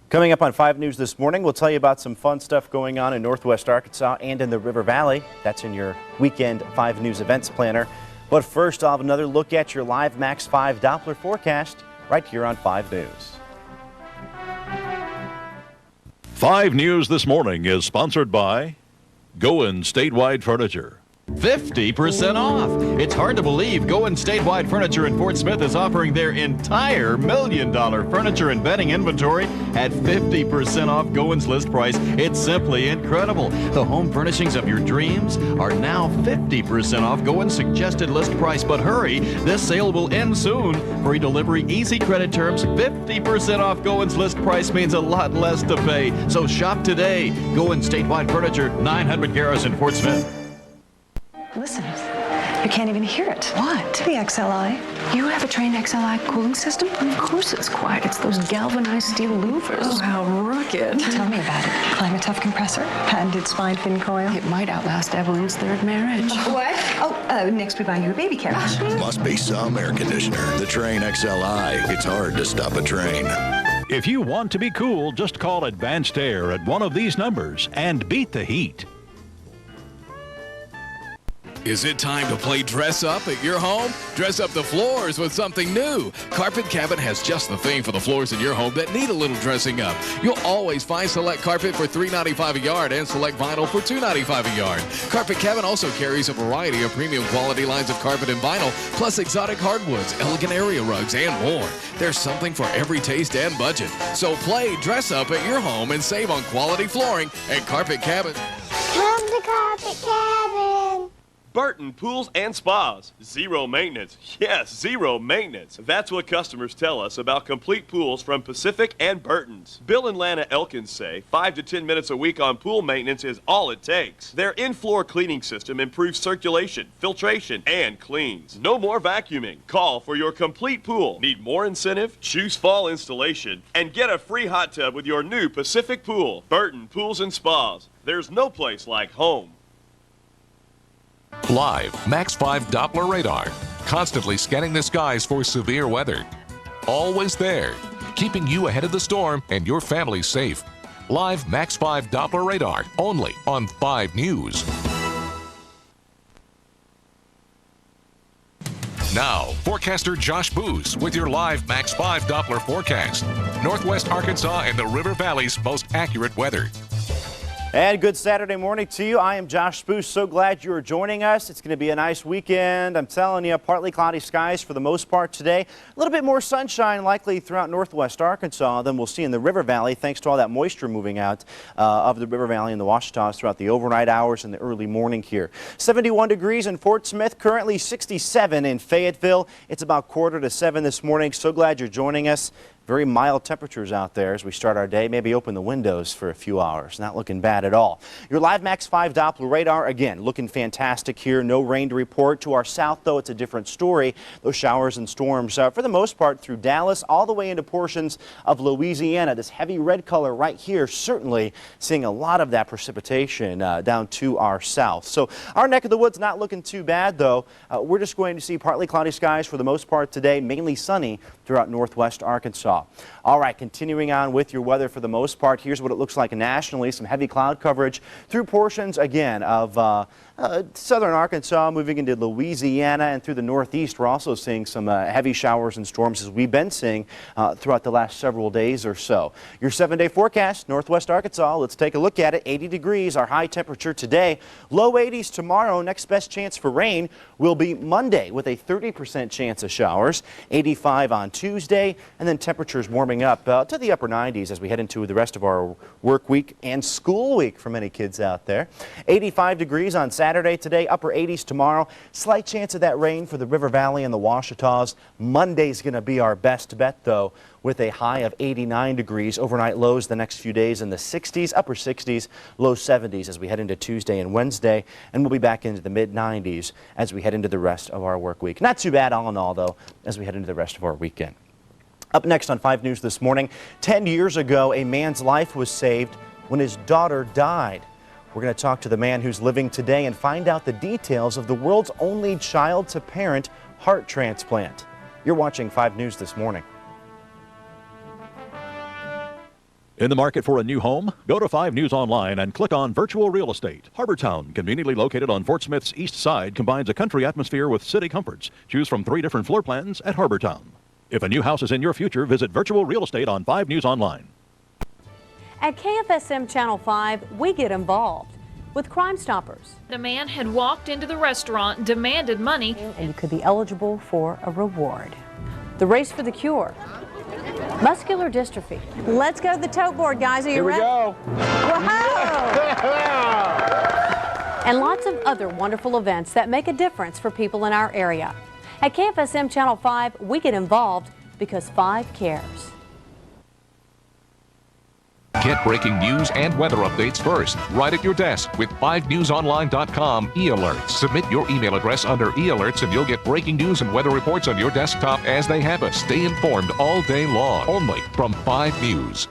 Coming up on 5 News this morning, we'll tell you about some fun stuff going on in Northwest Arkansas and in the River Valley. That's in your weekend 5 News events planner. But first, I'll have another look at your live Max 5 Doppler forecast right here on 5 News. 5 News this morning is sponsored by Goin' Statewide Furniture. 50% off. It's hard to believe Goin' Statewide Furniture in Fort Smith is offering their entire $1 million furniture and bedding inventory at 50% off Goin's list price. It's simply incredible. The home furnishings of your dreams are now 50% off Goin's suggested list price. But hurry, this sale will end soon. Free delivery, easy credit terms, 50% off Goin's list price means a lot less to pay. So shop today. Goin' Statewide Furniture, 900 Garrison, Fort Smith. Listen, you can't even hear it. What? The XLI. You have a Train XLI cooling system? Of course it's quiet. It's those galvanized steel louvers. Oh, how rugged. Tell me about it. Climate tough compressor, patented spine fin coil. It might outlast Evelyn's 3rd marriage. What? Oh, next we buy you a baby carriage. Must be some air conditioner. The Train XLI. It's hard to stop a train. If you want to be cool, just call Advanced Air at one of these numbers and beat the heat. Is it time to play dress up at your home? Dress up the floors with something new. Carpet Cabin has just the thing for the floors in your home that need a little dressing up. You'll always find Select Carpet for $3.95 a yard and Select Vinyl for $2.95 a yard. Carpet Cabin also carries a variety of premium quality lines of carpet and vinyl, plus exotic hardwoods, elegant area rugs, and more. There's something for every taste and budget. So play dress up at your home and save on quality flooring at Carpet Cabin. Come to Carpet Cabin. Burton Pools and Spas. Zero maintenance. Yes, zero maintenance. That's what customers tell us about complete pools from Pacific and Burton's. Bill and Lana Elkins say 5 to 10 minutes a week on pool maintenance is all it takes. Their in-floor cleaning system improves circulation, filtration, and cleans. No more vacuuming. Call for your complete pool. Need more incentive? Choose fall installation and get a free hot tub with your new Pacific pool. Burton Pools and Spas. There's no place like home. Live Max 5 Doppler radar, constantly scanning the skies for severe weather. Always there, keeping you ahead of the storm and your family safe. Live Max 5 Doppler radar, only on 5 News. Now, forecaster Josh Booz with your live Max 5 Doppler forecast. Northwest Arkansas and the River Valley's most accurate weather. And good Saturday morning to you. I am Josh Spoos. So glad you are joining us. It's going to be a nice weekend. I'm telling you, partly cloudy skies for the most part today. A little bit more sunshine likely throughout northwest Arkansas than we'll see in the River Valley, thanks to all that moisture moving out of the River Valley and the Ouachitas throughout the overnight hours and the early morning here. 71 degrees in Fort Smith, currently 67 in Fayetteville. It's about 6:45 this morning. So glad you're joining us. Very mild temperatures out there as we start our day. Maybe open the windows for a few hours. Not looking bad at all. Your live Max 5 Doppler radar, again, looking fantastic here. No rain to report. To our south, though, it's a different story. Those showers and storms, for the most part, through Dallas, all the way into portions of Louisiana. This heavy red color right here, certainly seeing a lot of that precipitation down to our south. So our neck of the woods not looking too bad, though. We're just going to see partly cloudy skies for the most part today, mainly sunny throughout northwest Arkansas. All right, continuing on with your weather for the most part, here's what it looks like nationally. Some heavy cloud coverage through portions, again, of southern Arkansas, moving into Louisiana and through the northeast. We're also seeing some heavy showers and storms, as we've been seeing throughout the last several days or so. Your 7-day forecast, northwest Arkansas, let's take a look at it. 80 degrees, our high temperature today. Low 80s tomorrow. Next best chance for rain will be Monday with a 30% chance of showers. 85 on Tuesday, and then temperatures warming up to the upper 90s as we head into the rest of our work week and school week for many kids out there. 85 degrees on Saturday today, upper 80s tomorrow. Slight chance of that rain for the River Valley and the Ouachitas. Monday's going to be our best bet, though, with a high of 89 degrees. Overnight lows the next few days in the 60s, upper 60s, low 70s as we head into Tuesday and Wednesday, and we'll be back into the mid 90s as we head into the rest of our work week. Not too bad all in all, though, as we head into the rest of our weekend. Up next on 5 News this morning, 10 years ago, a man's life was saved when his daughter died. We're going to talk to the man who's living today and find out the details of the world's only child-to-parent heart transplant. You're watching 5 News this morning. In the market for a new home? Go to 5 News Online and click on Virtual Real Estate. Harbortown, conveniently located on Fort Smith's east side, combines a country atmosphere with city comforts. Choose from 3 different floor plans at Harbortown. If a new house is in your future, visit Virtual Real Estate on 5 News Online. At KFSM Channel 5, we get involved with Crime Stoppers. The man had walked into the restaurant and demanded money. And you could be eligible for a reward. The race for the cure. Muscular dystrophy. Let's go to the tote board, guys. Are you ready? Here we go. Wow! And lots of other wonderful events that make a difference for people in our area. At KFSM Channel 5, we get involved because 5 cares. Get breaking news and weather updates first, right at your desk with 5newsonline.com e-alerts. Submit your email address under e-alerts and you'll get breaking news and weather reports on your desktop as they happen. Stay informed all day long, only from 5 News.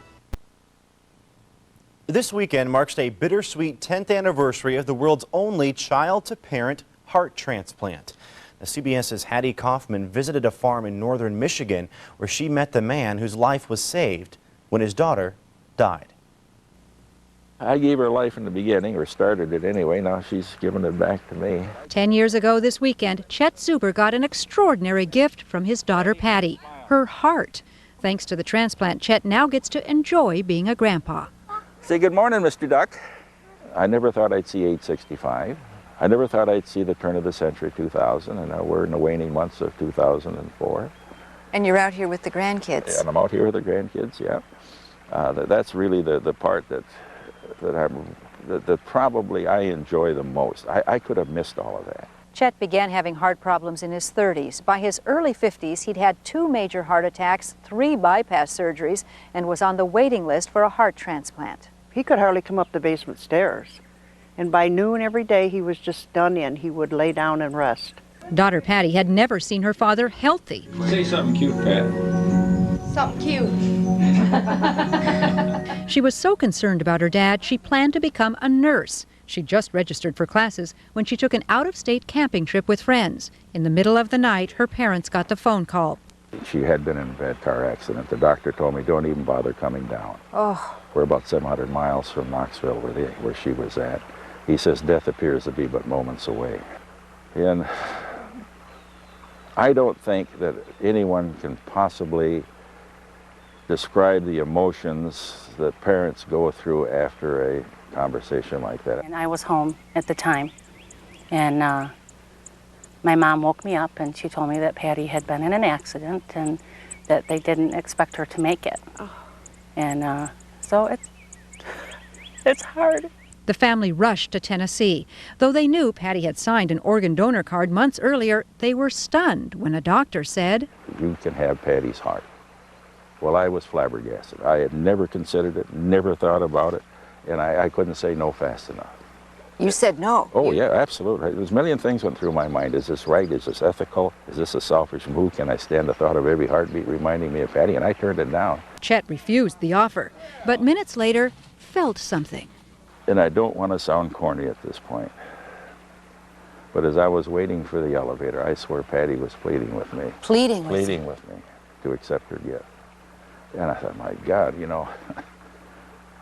This weekend marks a bittersweet 10th anniversary of the world's only child-to-parent heart transplant. Now, CBS's Hattie Kaufman visited a farm in northern Michigan where she met the man whose life was saved when his daughter died. I gave her life in the beginning, or started it anyway. Now she's giving it back to me. 10 years ago this weekend, Chet Zuber got an extraordinary gift from his daughter Patty, her heart. Thanks to the transplant, Chet now gets to enjoy being a grandpa. Say good morning, Mr. Duck. I never thought I'd see 865. I never thought I'd see the turn of the century, 2000, and now we're in the waning months of 2004. And you're out here with the grandkids. And I'm out here with the grandkids, yeah. That's really the part that probably I enjoy the most. I could have missed all of that. Chet began having heart problems in his 30s. By his early 50s, he'd had 2 major heart attacks, 3 bypass surgeries, and was on the waiting list for a heart transplant. He could hardly come up the basement stairs. And by noon every day, he was just done in. He would lay down and rest. Daughter Patty had never seen her father healthy. Say something cute, Pat. Something cute. She was so concerned about her dad, she planned to become a nurse. She just registered for classes when she took an out-of-state camping trip with friends. In the middle of the night, her parents got the phone call. She had been in a bad car accident. The doctor told me, don't even bother coming down. Oh. We're about 700 miles from Knoxville, where she was at. He says death appears to be but moments away. And I don't think that anyone can possibly describe the emotions that parents go through after a conversation like that. And I was home at the time, and my mom woke me up and she told me that Patty had been in an accident and that they didn't expect her to make it. Oh. And so it's hard. The family rushed to Tennessee. Though they knew Patty had signed an organ donor card months earlier, they were stunned when a doctor said, "You can have Patty's heart." Well, I was flabbergasted. I had never considered it, never thought about it, and I couldn't say no fast enough. You said no. Oh, yeah, absolutely. There's a million things went through my mind. Is this right? Is this ethical? Is this a selfish move? Can I stand the thought of every heartbeat reminding me of Patty? And I turned it down. Chet refused the offer, but minutes later felt something. And I don't want to sound corny at this point, but as I was waiting for the elevator, I swear Patty was pleading with me. Pleading with me to accept her gift. And I thought, my God, you know,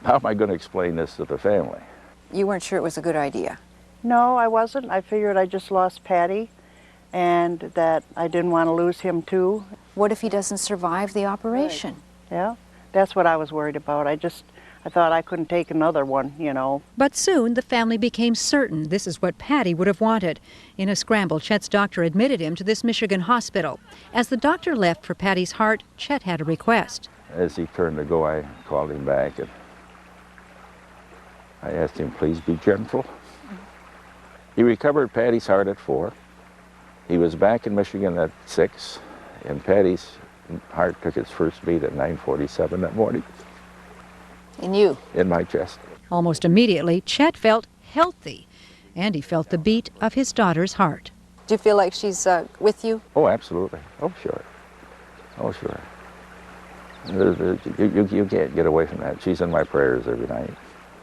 how am I going to explain this to the family? You weren't sure it was a good idea? No, I wasn't. I figured I just lost Patty and that I didn't want to lose him too. What if he doesn't survive the operation? Right. Yeah, that's what I was worried about. I thought I couldn't take another one, you know. But soon the family became certain this is what Patty would have wanted. In a scramble, Chet's doctor admitted him to this Michigan hospital. As the doctor left for Patty's heart, Chet had a request. As he turned to go, I called him back and I asked him, please be gentle. He recovered Patty's heart at 4. He was back in Michigan at 6, and Patty's heart took its first beat at 9:47 that morning. In you? In my chest. Almost immediately, Chet felt healthy, and he felt the beat of his daughter's heart. Do you feel like she's with you? Oh, absolutely. Oh, sure. Oh, sure. You can't get away from that. She's in my prayers every night.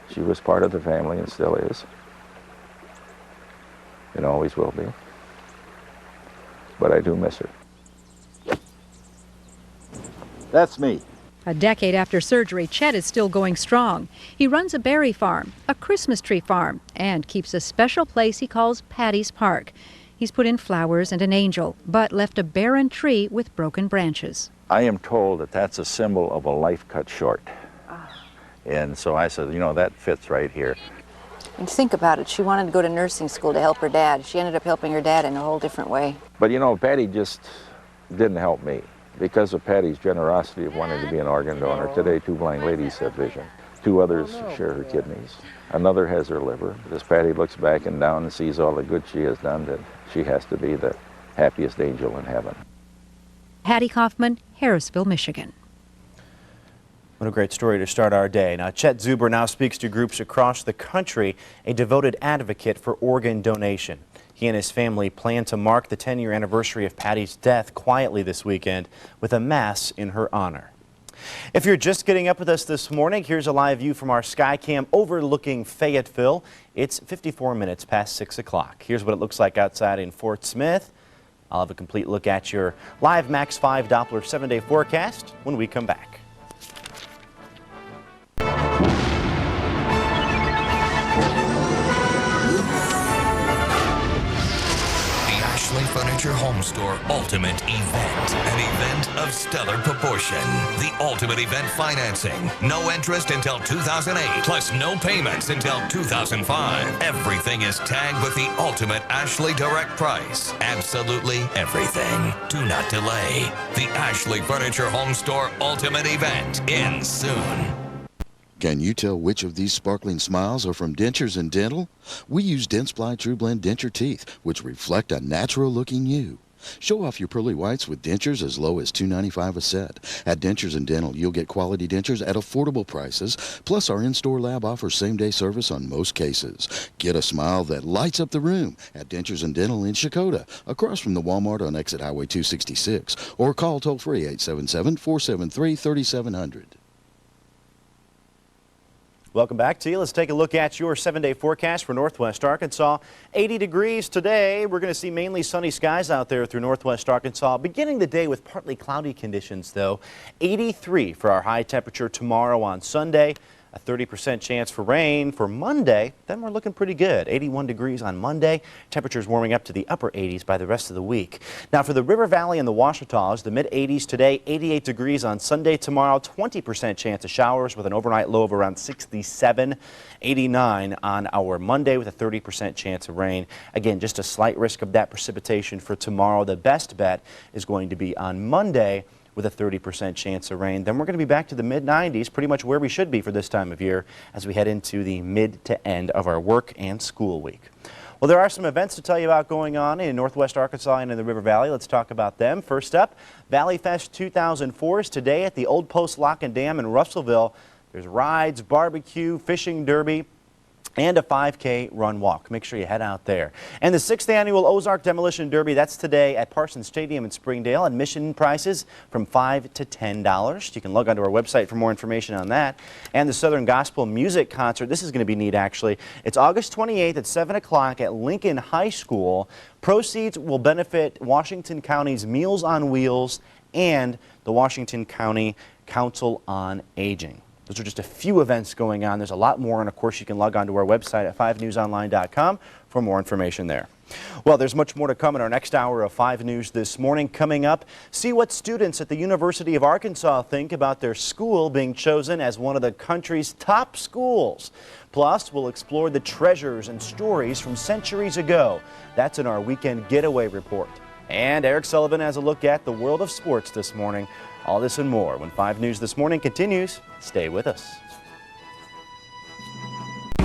She was part of the family and still is. And always will be. But I do miss her. That's me. A decade after surgery, Chet is still going strong. He runs a berry farm, a Christmas tree farm, and keeps a special place he calls Patty's Park. He's put in flowers and an angel, but left a barren tree with broken branches. I am told that that's a symbol of a life cut short. And so I said, you know, that fits right here. And think about it. She wanted to go to nursing school to help her dad. She ended up helping her dad in a whole different way. But you know, Patty just didn't help me. Because of Patty's generosity of wanting to be an organ donor, today 2 blind ladies have vision. 2 others share her kidneys. Another has her liver. As Patty looks back and down and sees all the good she has done, that she has to be the happiest angel in heaven. Hattie Kaufman, Harrisville, Michigan. What a great story to start our day. Now, Chet Zuber now speaks to groups across the country, a devoted advocate for organ donation. He and his family plan to mark the 10-year anniversary of Patty's death quietly this weekend with a mass in her honor. If you're just getting up with us this morning, here's a live view from our Skycam overlooking Fayetteville. It's 54 minutes past 6 o'clock. Here's what it looks like outside in Fort Smith. I'll have a complete look at your live Max 5 Doppler 7-day forecast when we come back. Furniture Home Store Ultimate Event. An event of stellar proportion. The Ultimate Event financing. No interest until 2008, plus no payments until 2005. Everything is tagged with the Ultimate Ashley Direct Price. Absolutely everything. Do not delay. The Ashley Furniture Home Store Ultimate Event ends soon. Can you tell which of these sparkling smiles are from Dentures and Dental? We use Dentsply True Blend denture teeth, which reflect a natural-looking you. Show off your pearly whites with dentures as low as $2.95 a set. At Dentures and Dental, you'll get quality dentures at affordable prices, plus our in-store lab offers same-day service on most cases. Get a smile that lights up the room at Dentures and Dental in Shakota, across from the Walmart on Exit Highway 266, or call toll-free 877-473-3700. Welcome back to you. Let's take a look at your 7-day forecast for Northwest Arkansas. 80 degrees today. We're going to see mainly sunny skies out there through Northwest Arkansas. Beginning the day with partly cloudy conditions, though. 83 for our high temperature tomorrow on Sunday. A 30% chance for rain for Monday. Then we're looking pretty good. 81 degrees on Monday. Temperatures warming up to the upper 80s by the rest of the week. Now for the River Valley and the Ouachitas, the mid-80s today, 88 degrees on Sunday. Tomorrow, 20% chance of showers with an overnight low of around 67. 89 on our Monday with a 30% chance of rain. Again, just a slight risk of that precipitation for tomorrow. The best bet is going to be on Monday with a 30% chance of rain. Then we're going to be back to the mid-90s, pretty much where we should be for this time of year as we head into the mid to end of our work and school week. Well, there are some events to tell you about going on in Northwest Arkansas and in the River Valley. Let's talk about them. First up, Valley Fest 2004 is today at the Old Post Lock and Dam in Russellville. There's rides, barbecue, fishing derby, and a 5K run walk. Make sure you head out there. And the 6th annual Ozark Demolition Derby, that's today at Parsons Stadium in Springdale. Admission prices from $5 to $10. You can log onto our website for more information on that. And the Southern Gospel Music Concert, this is going to be neat actually. It's August 28th at 7 o'clock at Lincoln High School. Proceeds will benefit Washington County's Meals on Wheels and the Washington County Council on Aging. Those are just a few events going on. There's a lot more, and of course you can log on to our website at 5newsonline.com for more information there. Well, there's much more to come in our next hour of 5 News this morning. Coming up, see what students at the University of Arkansas think about their school being chosen as one of the country's top schools. Plus, we'll explore the treasures and stories from centuries ago. That's in our weekend getaway report. And Eric Sullivan has a look at the world of sports this morning. All this and more when 5 News This Morning continues. Stay with us.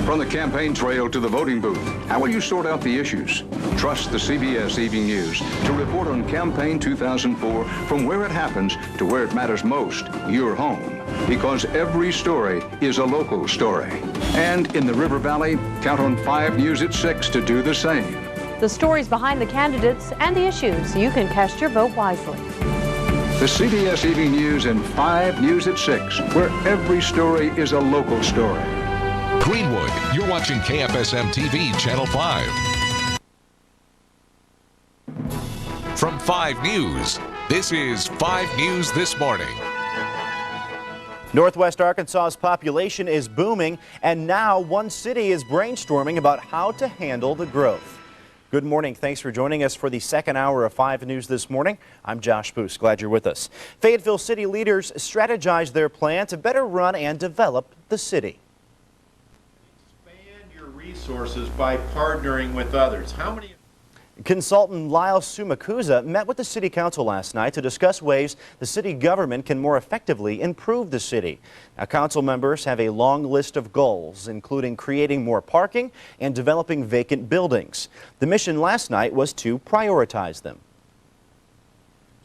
From the campaign trail to the voting booth, how will you sort out the issues? Trust the CBS Evening News to report on Campaign 2004 from where it happens to where it matters most, your home. Because every story is a local story. And in the River Valley, count on 5 News at 6 to do the same. The stories behind the candidates and the issues, you can cast your vote wisely. The CBS Evening News and 5 News at 6, where every story is a local story. Greenwood, you're watching KFSM TV Channel 5. From 5 News, this is 5 News This Morning. Northwest Arkansas's population is booming, and now one city is brainstorming about how to handle the growth. Good morning. Thanks for joining us for the second hour of 5 News This Morning. I'm Josh Boos. Glad you're with us. Fayetteville city leaders strategize their plan to better run and develop the city. Expand your resources by partnering with others. How many? Consultant Lyle Sumakuza met with the City Council last night to discuss ways the city government can more effectively improve the city. Now, council members have a long list of goals, including creating more parking and developing vacant buildings. The mission last night was to prioritize them.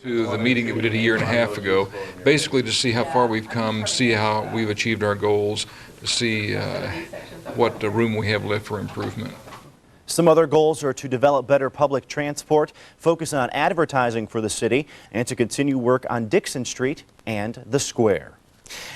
To the meeting that we did a year and a half ago, basically to see how far we've come, see how we've achieved our goals, to see what room we have left for improvement. Some other goals are to develop better public transport, focus on advertising for the city, and to continue work on Dixon Street and the Square.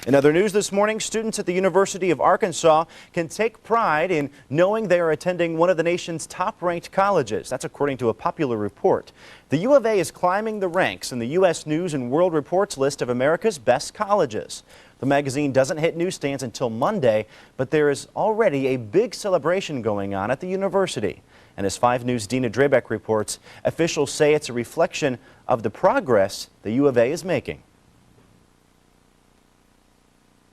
In other news this morning, students at the University of Arkansas can take pride in knowing they are attending one of the nation's top-ranked colleges. That's according to a popular report. The U of A is climbing the ranks in the U.S. News and World Report's list of America's best colleges. The magazine doesn't hit newsstands until Monday, but there is already a big celebration going on at the university. And as 5 News' Dina Drabeck reports, officials say it's a reflection of the progress the U of A is making.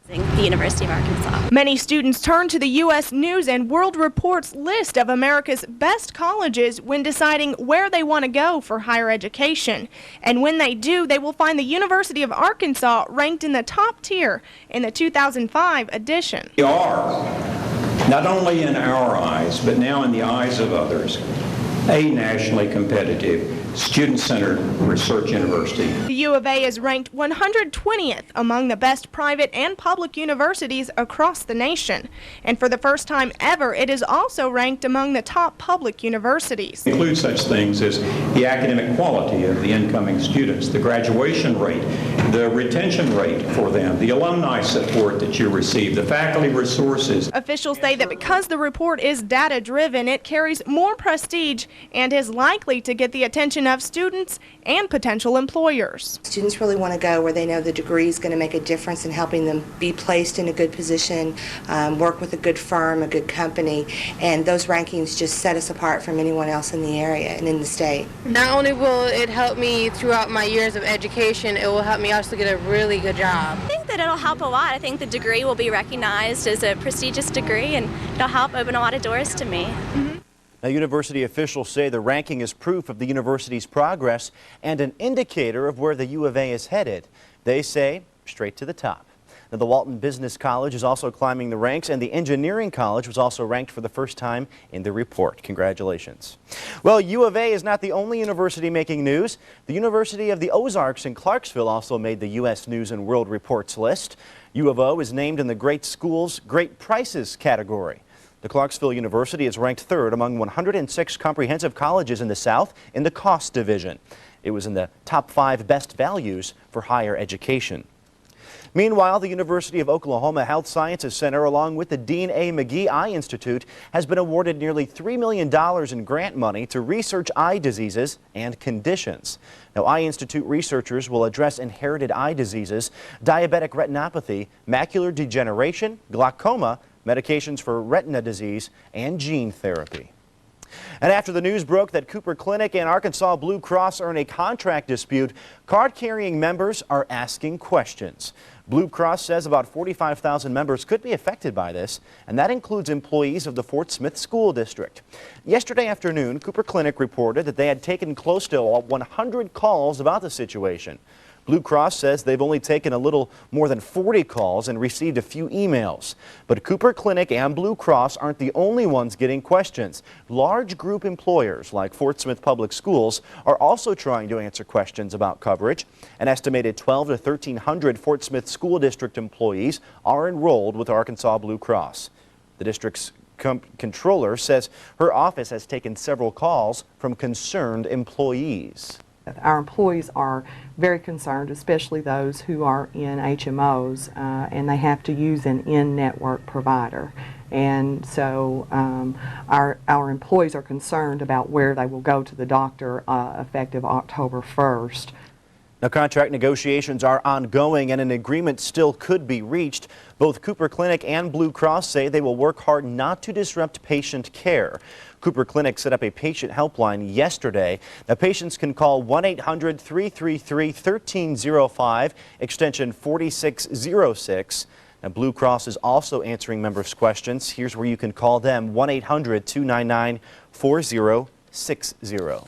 The University of Arkansas. Many students turn to the U.S. News and World Report's list of America's best colleges when deciding where they want to go for higher education. And when they do, they will find the University of Arkansas ranked in the top tier in the 2005 edition. We are, not only in our eyes, but now in the eyes of others, a nationally competitive, student-centered research university. The U of A is ranked 120th among the best private and public universities across the nation. And for the first time ever, it is also ranked among the top public universities. It includes such things as the academic quality of the incoming students, the graduation rate, the retention rate for them, the alumni support that you receive, the faculty resources. Officials say that because the report is data-driven, it carries more prestige and is likely to get the attention combination of students and potential employers. Students really want to go where they know the degree is going to make a difference in helping them be placed in a good position, work with a good firm, a good company, and those rankings just set us apart from anyone else in the area and in the state. Not only will it help me throughout my years of education, it will help me also get a really good job. I think that it'll help a lot. I think the degree will be recognized as a prestigious degree, and it'll help open a lot of doors to me. Now, university officials say the ranking is proof of the university's progress and an indicator of where the U of A is headed. They say straight to the top. Now, the Walton Business College is also climbing the ranks, and the Engineering College was also ranked for the first time in the report. Congratulations. Well, U of A is not the only university making news. The University of the Ozarks in Clarksville also made the U.S. News and World Report's list. U of O is named in the Great Schools, Great Prices category. The Clarksville University is ranked third among 106 comprehensive colleges in the South in the cost division. It was in the top 5 best values for higher education. Meanwhile, the University of Oklahoma Health Sciences Center, along with the Dean A. McGee Eye Institute, has been awarded nearly $3 million in grant money to research eye diseases and conditions. Now, Eye Institute researchers will address inherited eye diseases, diabetic retinopathy, macular degeneration, glaucoma, medications for retina disease, and gene therapy. And after the news broke that Cooper Clinic and Arkansas Blue Cross are in a contract dispute, card-carrying members are asking questions. Blue Cross says about 45,000 members could be affected by this, and that includes employees of the Fort Smith School District. Yesterday afternoon, Cooper Clinic reported that they had taken close to 100 calls about the situation. Blue Cross says they've only taken a little more than 40 calls and received a few emails. But Cooper Clinic and Blue Cross aren't the only ones getting questions. Large group employers like Fort Smith Public Schools are also trying to answer questions about coverage. An estimated 1,200 to 1,300 Fort Smith School District employees are enrolled with Arkansas Blue Cross. The district's controller says her office has taken several calls from concerned employees. Our employees are very concerned, especially those who are in HMOs, and they have to use an in-network provider. And so our employees are concerned about where they will go to the doctor effective October 1st. Now, contract negotiations are ongoing and an agreement still could be reached. Both Cooper Clinic and Blue Cross say they will work hard not to disrupt patient care. Cooper Clinic set up a patient helpline yesterday. Now, patients can call 1-800-333-1305, extension 4606. Now, Blue Cross is also answering members' questions. Here's where you can call them, 1-800-299-4060.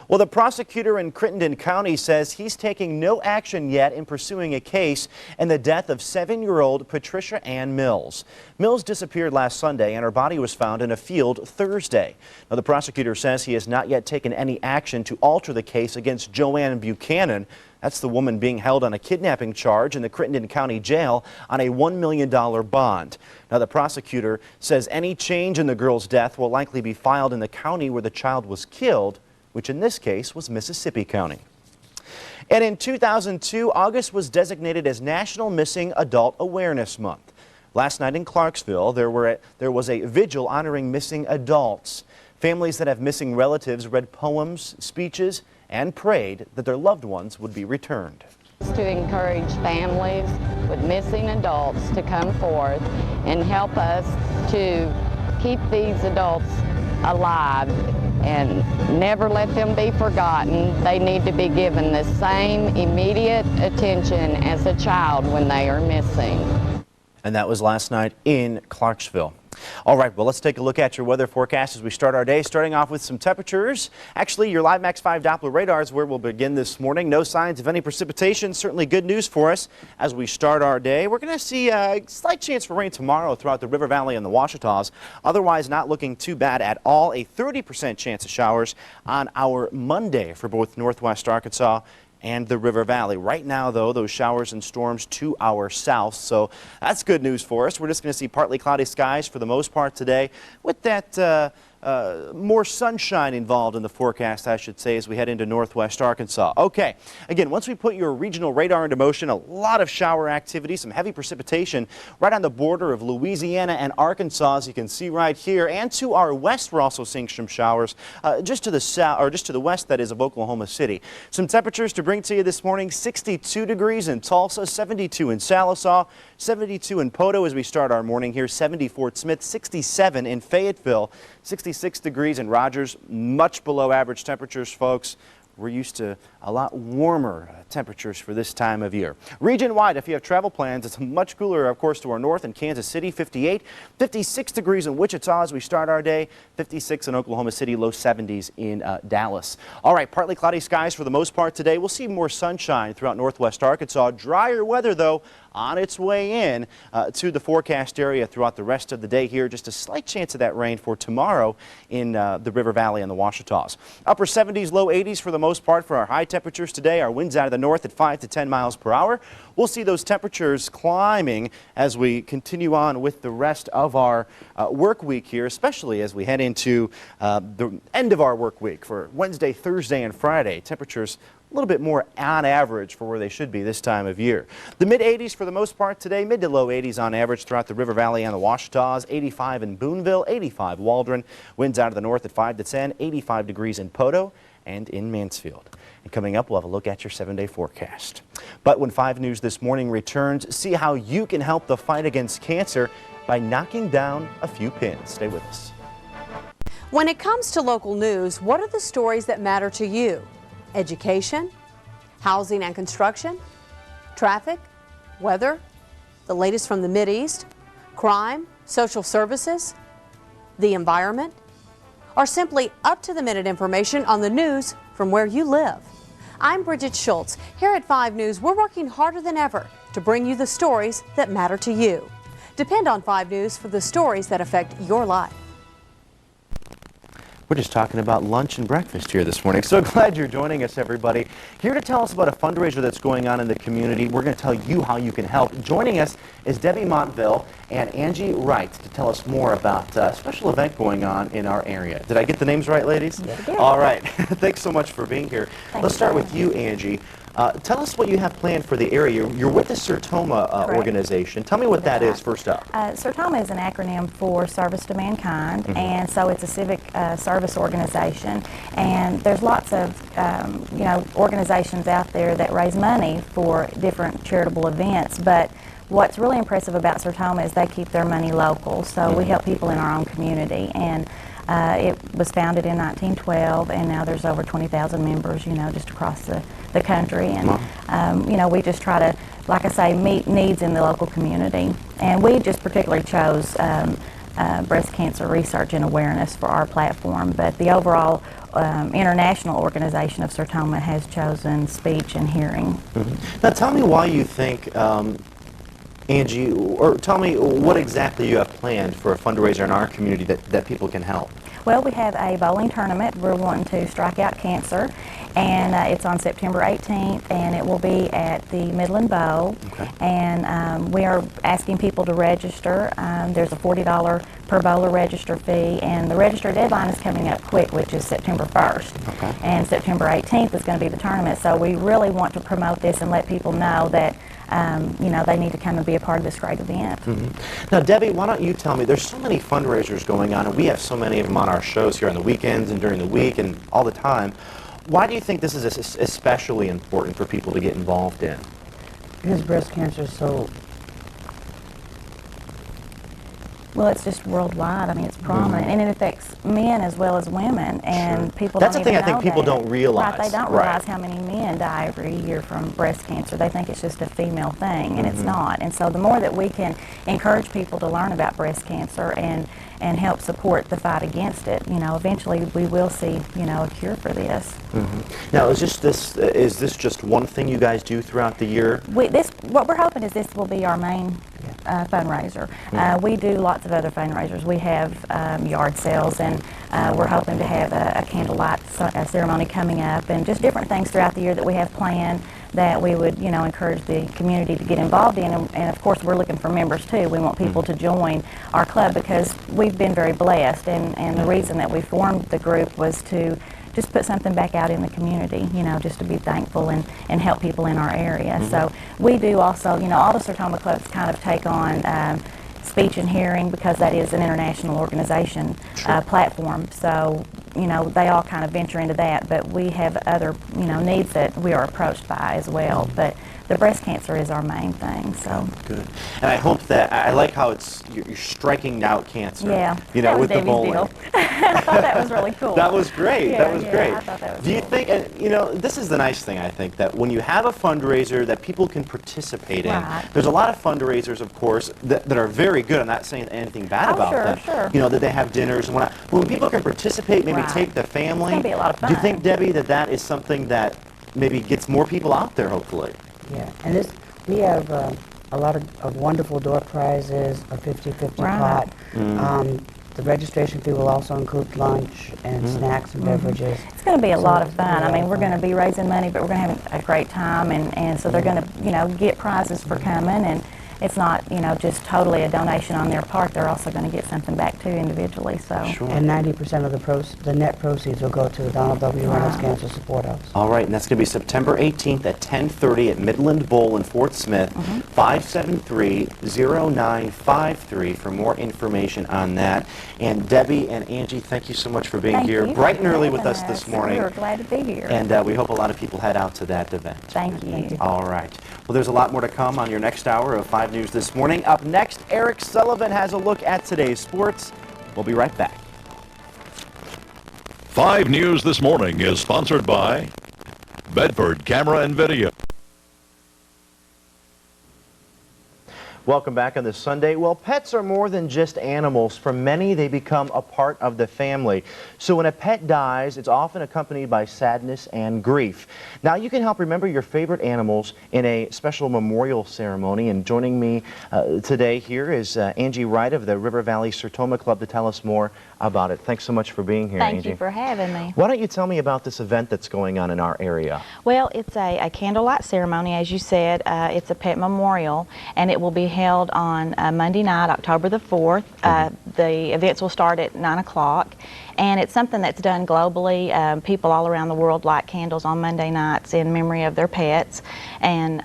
Well, the prosecutor in Crittenden County says he's taking no action yet in pursuing a case in the death of 7-year-old Patricia Ann Mills. Mills disappeared last Sunday and her body was found in a field Thursday. Now, the prosecutor says he has not yet taken any action to alter the case against Joanne Buchanan. That's the woman being held on a kidnapping charge in the Crittenden County Jail on a $1 million bond. Now, the prosecutor says any change in the girl's death will likely be filed in the county where the child was killed, which in this case was Mississippi County. And in 2002, August was designated as National Missing Adult Awareness Month. Last night in Clarksville, there was a vigil honoring missing adults. Families that have missing relatives read poems, speeches, and prayed that their loved ones would be returned. To encourage families with missing adults to come forth and help us to keep these adults alive and never let them be forgotten. They need to be given the same immediate attention as a child when they are missing. And that was last night in Clarksville. All right, well, let's take a look at your weather forecast as we start our day, starting off with some temperatures. Actually, your Live Max 5 Doppler radar is where we'll begin this morning. No signs of any precipitation. Certainly good news for us as we start our day. We're going to see a slight chance for rain tomorrow throughout the River Valley and the Ouachitas. Otherwise, not looking too bad at all. A 30% chance of showers on our Monday for both northwest Arkansas and the River Valley. Right now, though, those showers and storms to our south, so that's good news for us. We're just going to see partly cloudy skies for the most part today with that more sunshine involved in the forecast, I should say, as we head into northwest Arkansas. Okay, again, once we put your regional radar into motion, a lot of shower activity, some heavy precipitation right on the border of Louisiana and Arkansas, as you can see right here. And to our west, we're also seeing some showers just to the south, or just to the west, that is, of Oklahoma City. Some temperatures to bring to you this morning: 62 degrees in Tulsa, 72 in Sallisaw, 72 in Poto as we start our morning here, 70 Fort Smith, 67 in Fayetteville, 66 degrees in Rogers. Much below average temperatures, folks. We're used to a lot warmer temperatures for this time of year. Region-wide, if you have travel plans, it's much cooler, of course, to our north in Kansas City, 58, 56 degrees in Wichita as we start our day, 56 in Oklahoma City, low 70s in Dallas. All right, partly cloudy skies for the most part today. We'll see more sunshine throughout northwest Arkansas. Drier weather, though, on its way in to the forecast area throughout the rest of the day here. Just a slight chance of that rain for tomorrow in the River Valley and the Ouachitas. Upper 70s, low 80s for the most part for our high temperatures today. Our winds out of the north at 5 to 10 miles per hour. We'll see those temperatures climbing as we continue on with the rest of our work week here, especially as we head into the end of our work week for Wednesday, Thursday, and Friday. Temperatures a little bit more on average for where they should be this time of year. The mid-80s for the most part today, mid to low 80s on average throughout the River Valley and the Ouachitas, 85 in Boonville, 85 Waldron, winds out of the north at 5 to 10, 85 degrees in Poto and in Mansfield. And coming up, we'll have a look at your 7-day forecast. But when 5 News this morning returns, see how you can help the fight against cancer by knocking down a few pins. Stay with us. When it comes to local news, what are the stories that matter to you? Education, housing and construction, traffic, weather, the latest from the Mideast, crime, social services, the environment, or simply up-to-the-minute information on the news from where you live. I'm Bridget Schultz. Here at 5 News, we're working harder than ever to bring you the stories that matter to you. Depend on 5 News for the stories that affect your life. We're just talking about lunch and breakfast here this morning. So glad you're joining us, everybody. Here to tell us about a fundraiser that's going on in the community. We're going to tell you how you can help. Joining us is Debbie Montville and Angie Wright to tell us more about a special event going on in our area. Did I get the names right, ladies? Yes, you did. All right. Thanks so much for being here. Let's start with you, Angie. Tell us what you have planned for the area. You're with the Sertoma organization. Tell me what that is first up. Sertoma is an acronym for Service to Mankind, and so it's a civic service organization. And there's lots of organizations out there that raise money for different charitable events, but what's really impressive about Sertoma is they keep their money local. So we help people in our own community, and it was founded in 1912, and now there's over 20,000 members, just across the country. And, we just try to, like I say, meet needs in the local community. And we just particularly chose breast cancer research and awareness for our platform. But the overall international organization of Sertoma has chosen speech and hearing. Now, tell me why you think Angie, or tell me what exactly you have planned for a fundraiser in our community that people can help. Well, we have a bowling tournament. We're wanting to strike out cancer, and it's on September 18th, and it will be at the Midland Bowl. Okay. And we are asking people to register. There's a $40 per bowler register fee, and the register deadline is coming up quick, which is September 1st. Okay. And September 18th is going to be the tournament, so we really want to promote this and let people know that they need to come and be a part of this great event. Now, Debbie, why don't you tell me, there's so many fundraisers going on, and we have so many of them on our shows here on the weekends and during the week and all the time. Why do you think this is especially important for people to get involved in? Because breast cancer is so... Well, it's just worldwide. I mean, it's prominent, and it affects men as well as women, and people That's don't the thing even I think know people that. don't realize. Right, they don't realize how many men die every year from breast cancer. They think it's just a female thing, and it's not. And so the more that we can encourage people to learn about breast cancer and help support the fight against it, eventually we will see, a cure for this. Now, is this just one thing you guys do throughout the year? What we're hoping is this will be our main fundraiser. We do lots of other fundraisers. We have yard sales, and we're hoping to have a candlelight ceremony coming up, and just different things throughout the year that we have planned. that we would, you know, encourage the community to get involved in. And of course, we're looking for members too. We want people to join our club because we've been very blessed. And the reason that we formed the group was to just put something back out in the community, you know, just to be thankful and help people in our area. So we do also, you know, all the Sertoma clubs kind of take on speech and hearing because that is an international organization platform. So, you know, they all kind of venture into that, but we have other, you know, needs that we are approached by as well. But the breast cancer is our main thing. So good. And I hope that I like how you're striking out cancer. Yeah. You know, with the bowling. I thought that was really cool. That was great. Yeah, that was great. I thought that was Do you think? And you know, this is the nice thing. I think that when you have a fundraiser that people can participate in, there's a lot of fundraisers, of course, that are very good. I'm not saying anything bad about them. Sure. You know, that they have dinners and whatnot. When people can participate, maybe take the family. It's gonna be a lot of fun. Do you think, Debbie, that is something that maybe gets more people out there, hopefully? Yeah, and we have a lot of wonderful door prizes, a 50-50 pot. The registration fee will also include lunch and snacks and beverages. It's going to be a lot of fun. I mean, we're going to be raising money, but we're going to have a great time, and so they're going to, you know, get prizes for coming, and it's not, you know, just totally a donation on their part. They're also going to get something back too individually. So. And 90% of the net proceeds will go to the Donald W. Reynolds Cancer Support House. All right, and that's going to be September 18th at 10:30 at Midland Bowl in Fort Smith, 573-0953 for more information on that. And Debbie and Angie, thank you so much for being here bright and early with us this morning. We're glad to be here. And we hope a lot of people head out to that event. Thank you. All right. Well, there's a lot more to come on your next hour of 5 News This Morning. Up next, Eric Sullivan has a look at today's sports. We'll be right back. 5 News This Morning is sponsored by Bedford Camera and Video. Welcome back on this Sunday. Well, pets are more than just animals. For many, they become a part of the family. So when a pet dies, it's often accompanied by sadness and grief. Now, you can help remember your favorite animals in a special memorial ceremony. And joining me today here is Angie Wright of the River Valley Sertoma Club to tell us more about it. Thanks so much for being here, Angie. Thank you for having me. Why don't you tell me about this event that's going on in our area? Well, it's a candlelight ceremony, as you said. It's a pet memorial, and it will be held on Monday night, October the 4th. The events will start at 9 o'clock, and it's something that's done globally. People all around the world light candles on Monday nights in memory of their pets, and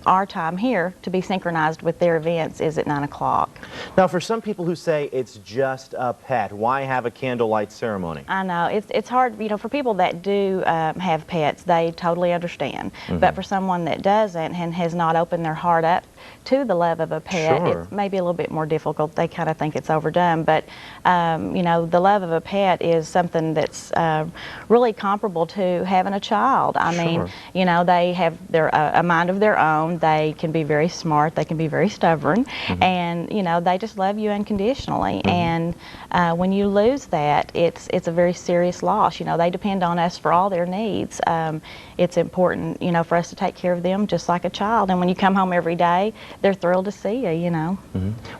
our time here to be synchronized with their events is at 9 o'clock. Now, for some people who say it's just a pet, why have a candlelight ceremony? I know, it's hard, you know, for people that do have pets, they totally understand. But for someone that doesn't and has not opened their heart up to the love of a pet, it's maybe a little bit more difficult. They kind of think it's overdone, but you know, the love of a pet is something that's really comparable to having a child. I mean, you know, they have a mind of their own. They can be very smart. They can be very stubborn, and you know, they just love you unconditionally. And when you lose that, it's a very serious loss. You know, they depend on us for all their needs. It's important, you know, for us to take care of them just like a child. And when you come home every day, they're thrilled to see you, you know.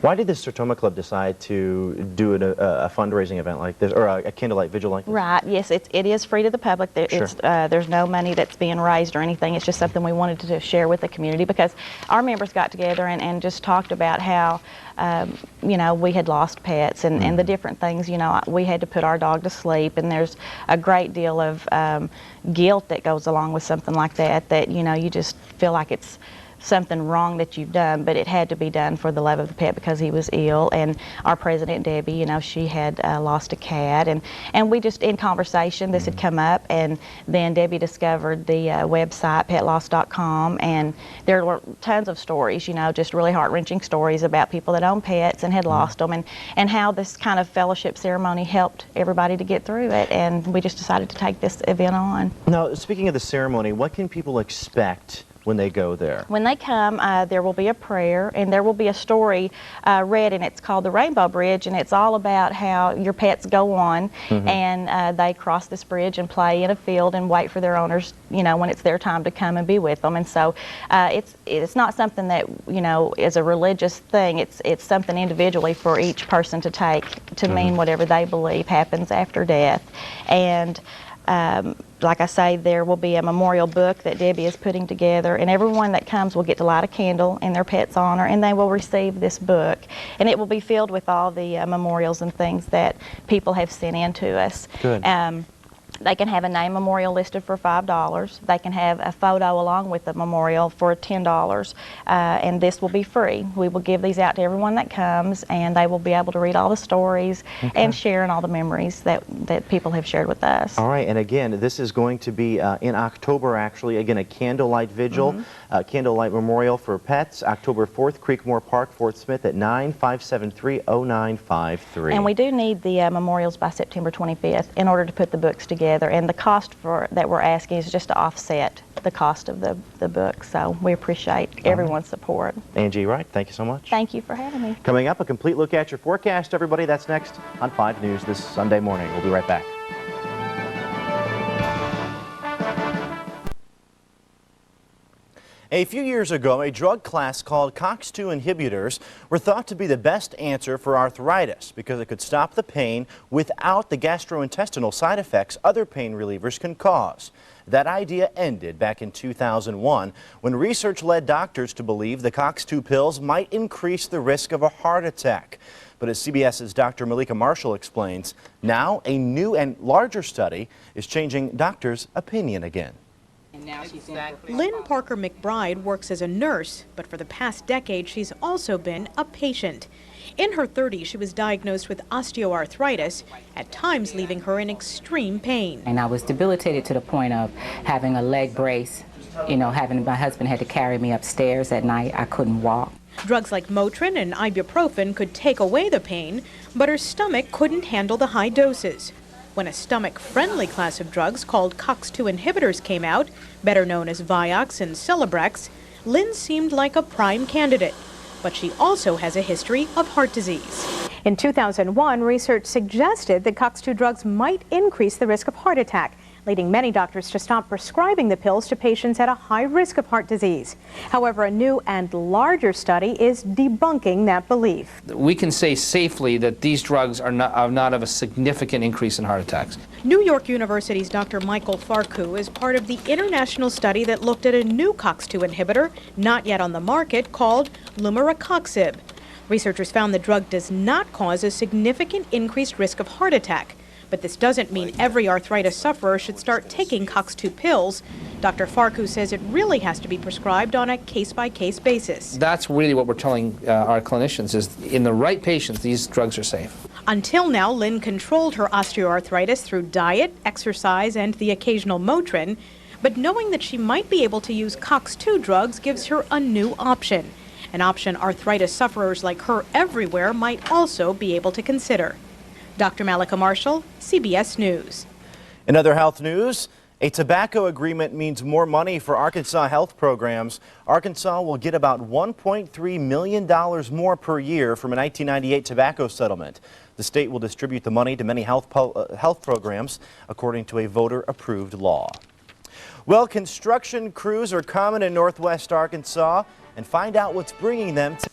Why did the Sertoma Club decide to do a fundraising event like this, or a candlelight vigil like this? Right, yes, it is free to the public. There's no money that's being raised or anything. It's just something we wanted to share with the community because our members got together and just talked about how you know, we had lost pets and the different things. You know, we had to put our dog to sleep, and there's a great deal of guilt that goes along with something like that, you know, you just feel like it's something wrong that you've done, but it had to be done for the love of the pet because he was ill. And our president, Debbie, you know, she had lost a cat, and we just, in conversation, this had come up, and then Debbie discovered the website, petloss.com, and there were tons of stories, you know, just really heart-wrenching stories about people that own pets and had lost them, and how this kind of fellowship ceremony helped everybody to get through it, and we just decided to take this event on. Now, speaking of the ceremony, what can people expect when they go there? When they come, there will be a prayer, and there will be a story read, and it's called the Rainbow Bridge, and it's all about how your pets go on, and they cross this bridge and play in a field and wait for their owners, you know, when it's their time to come and be with them. And so it's not something that, you know, is a religious thing. It's something individually for each person to take to mean whatever they believe happens after death. And like I say, there will be a memorial book that Debbie is putting together, and everyone that comes will get to light a candle in their pet's honor, and they will receive this book. And it will be filled with all the memorials and things that people have sent in to us. Good. They can have a name memorial listed for $5. They can have a photo along with the memorial for $10, and this will be free. We will give these out to everyone that comes, and they will be able to read all the stories and share in all the memories that people have shared with us. All right, and again, this is going to be in October, actually. Again, a candlelight vigil, candlelight memorial for pets, October 4th, Creekmore Park, Fort Smith at 9-573-0953. And we do need the memorials by September 25th in order to put the books together. And the cost that we're asking is just to offset the cost of the book. So we appreciate everyone's support. Angie Wright, thank you so much. Thank you for having me. Coming up, a complete look at your forecast, everybody. That's next on 5 News this Sunday morning. We'll be right back. A few years ago, a drug class called COX-2 inhibitors were thought to be the best answer for arthritis because it could stop the pain without the gastrointestinal side effects other pain relievers can cause. That idea ended back in 2001 when research led doctors to believe the COX-2 pills might increase the risk of a heart attack. But as CBS's Dr. Malika Marshall explains, now a new and larger study is changing doctors' opinion again. Lynn Parker McBride works as a nurse, but for the past decade she's also been a patient. In her 30s, she was diagnosed with osteoarthritis, at times leaving her in extreme pain. And I was debilitated to the point of having a leg brace, having my husband had to carry me upstairs at night. I couldn't walk. Drugs like Motrin and ibuprofen could take away the pain, but her stomach couldn't handle the high doses. When a stomach-friendly class of drugs called COX-2 inhibitors came out, better known as Vioxx and Celebrex, Lynn seemed like a prime candidate. But she also has a history of heart disease. In 2001, research suggested that COX-2 drugs might increase the risk of heart attack, leading many doctors to stop prescribing the pills to patients at a high risk of heart disease. However, a new and larger study is debunking that belief. We can say safely that these drugs are not of a significant increase in heart attacks. New York University's Dr. Michael Farku is part of the international study that looked at a new COX-2 inhibitor, not yet on the market, called lumiracoxib. Researchers found the drug does not cause a significant increased risk of heart attack. But this doesn't mean every arthritis sufferer should start taking COX-2 pills. Dr. Farku says it really has to be prescribed on a case-by-case basis. That's really what we're telling our clinicians is in the right patients, these drugs are safe. Until now, Lynn controlled her osteoarthritis through diet, exercise, and the occasional Motrin. But knowing that she might be able to use COX-2 drugs gives her a new option. An option arthritis sufferers like her everywhere might also be able to consider. Dr. Malika Marshall, CBS News. In other health news, a tobacco agreement means more money for Arkansas health programs. Arkansas will get about $1.3 million more per year from a 1998 tobacco settlement. The state will distribute the money to many health programs, according to a voter-approved law. Well, construction crews are common in northwest Arkansas, and find out what's bringing them to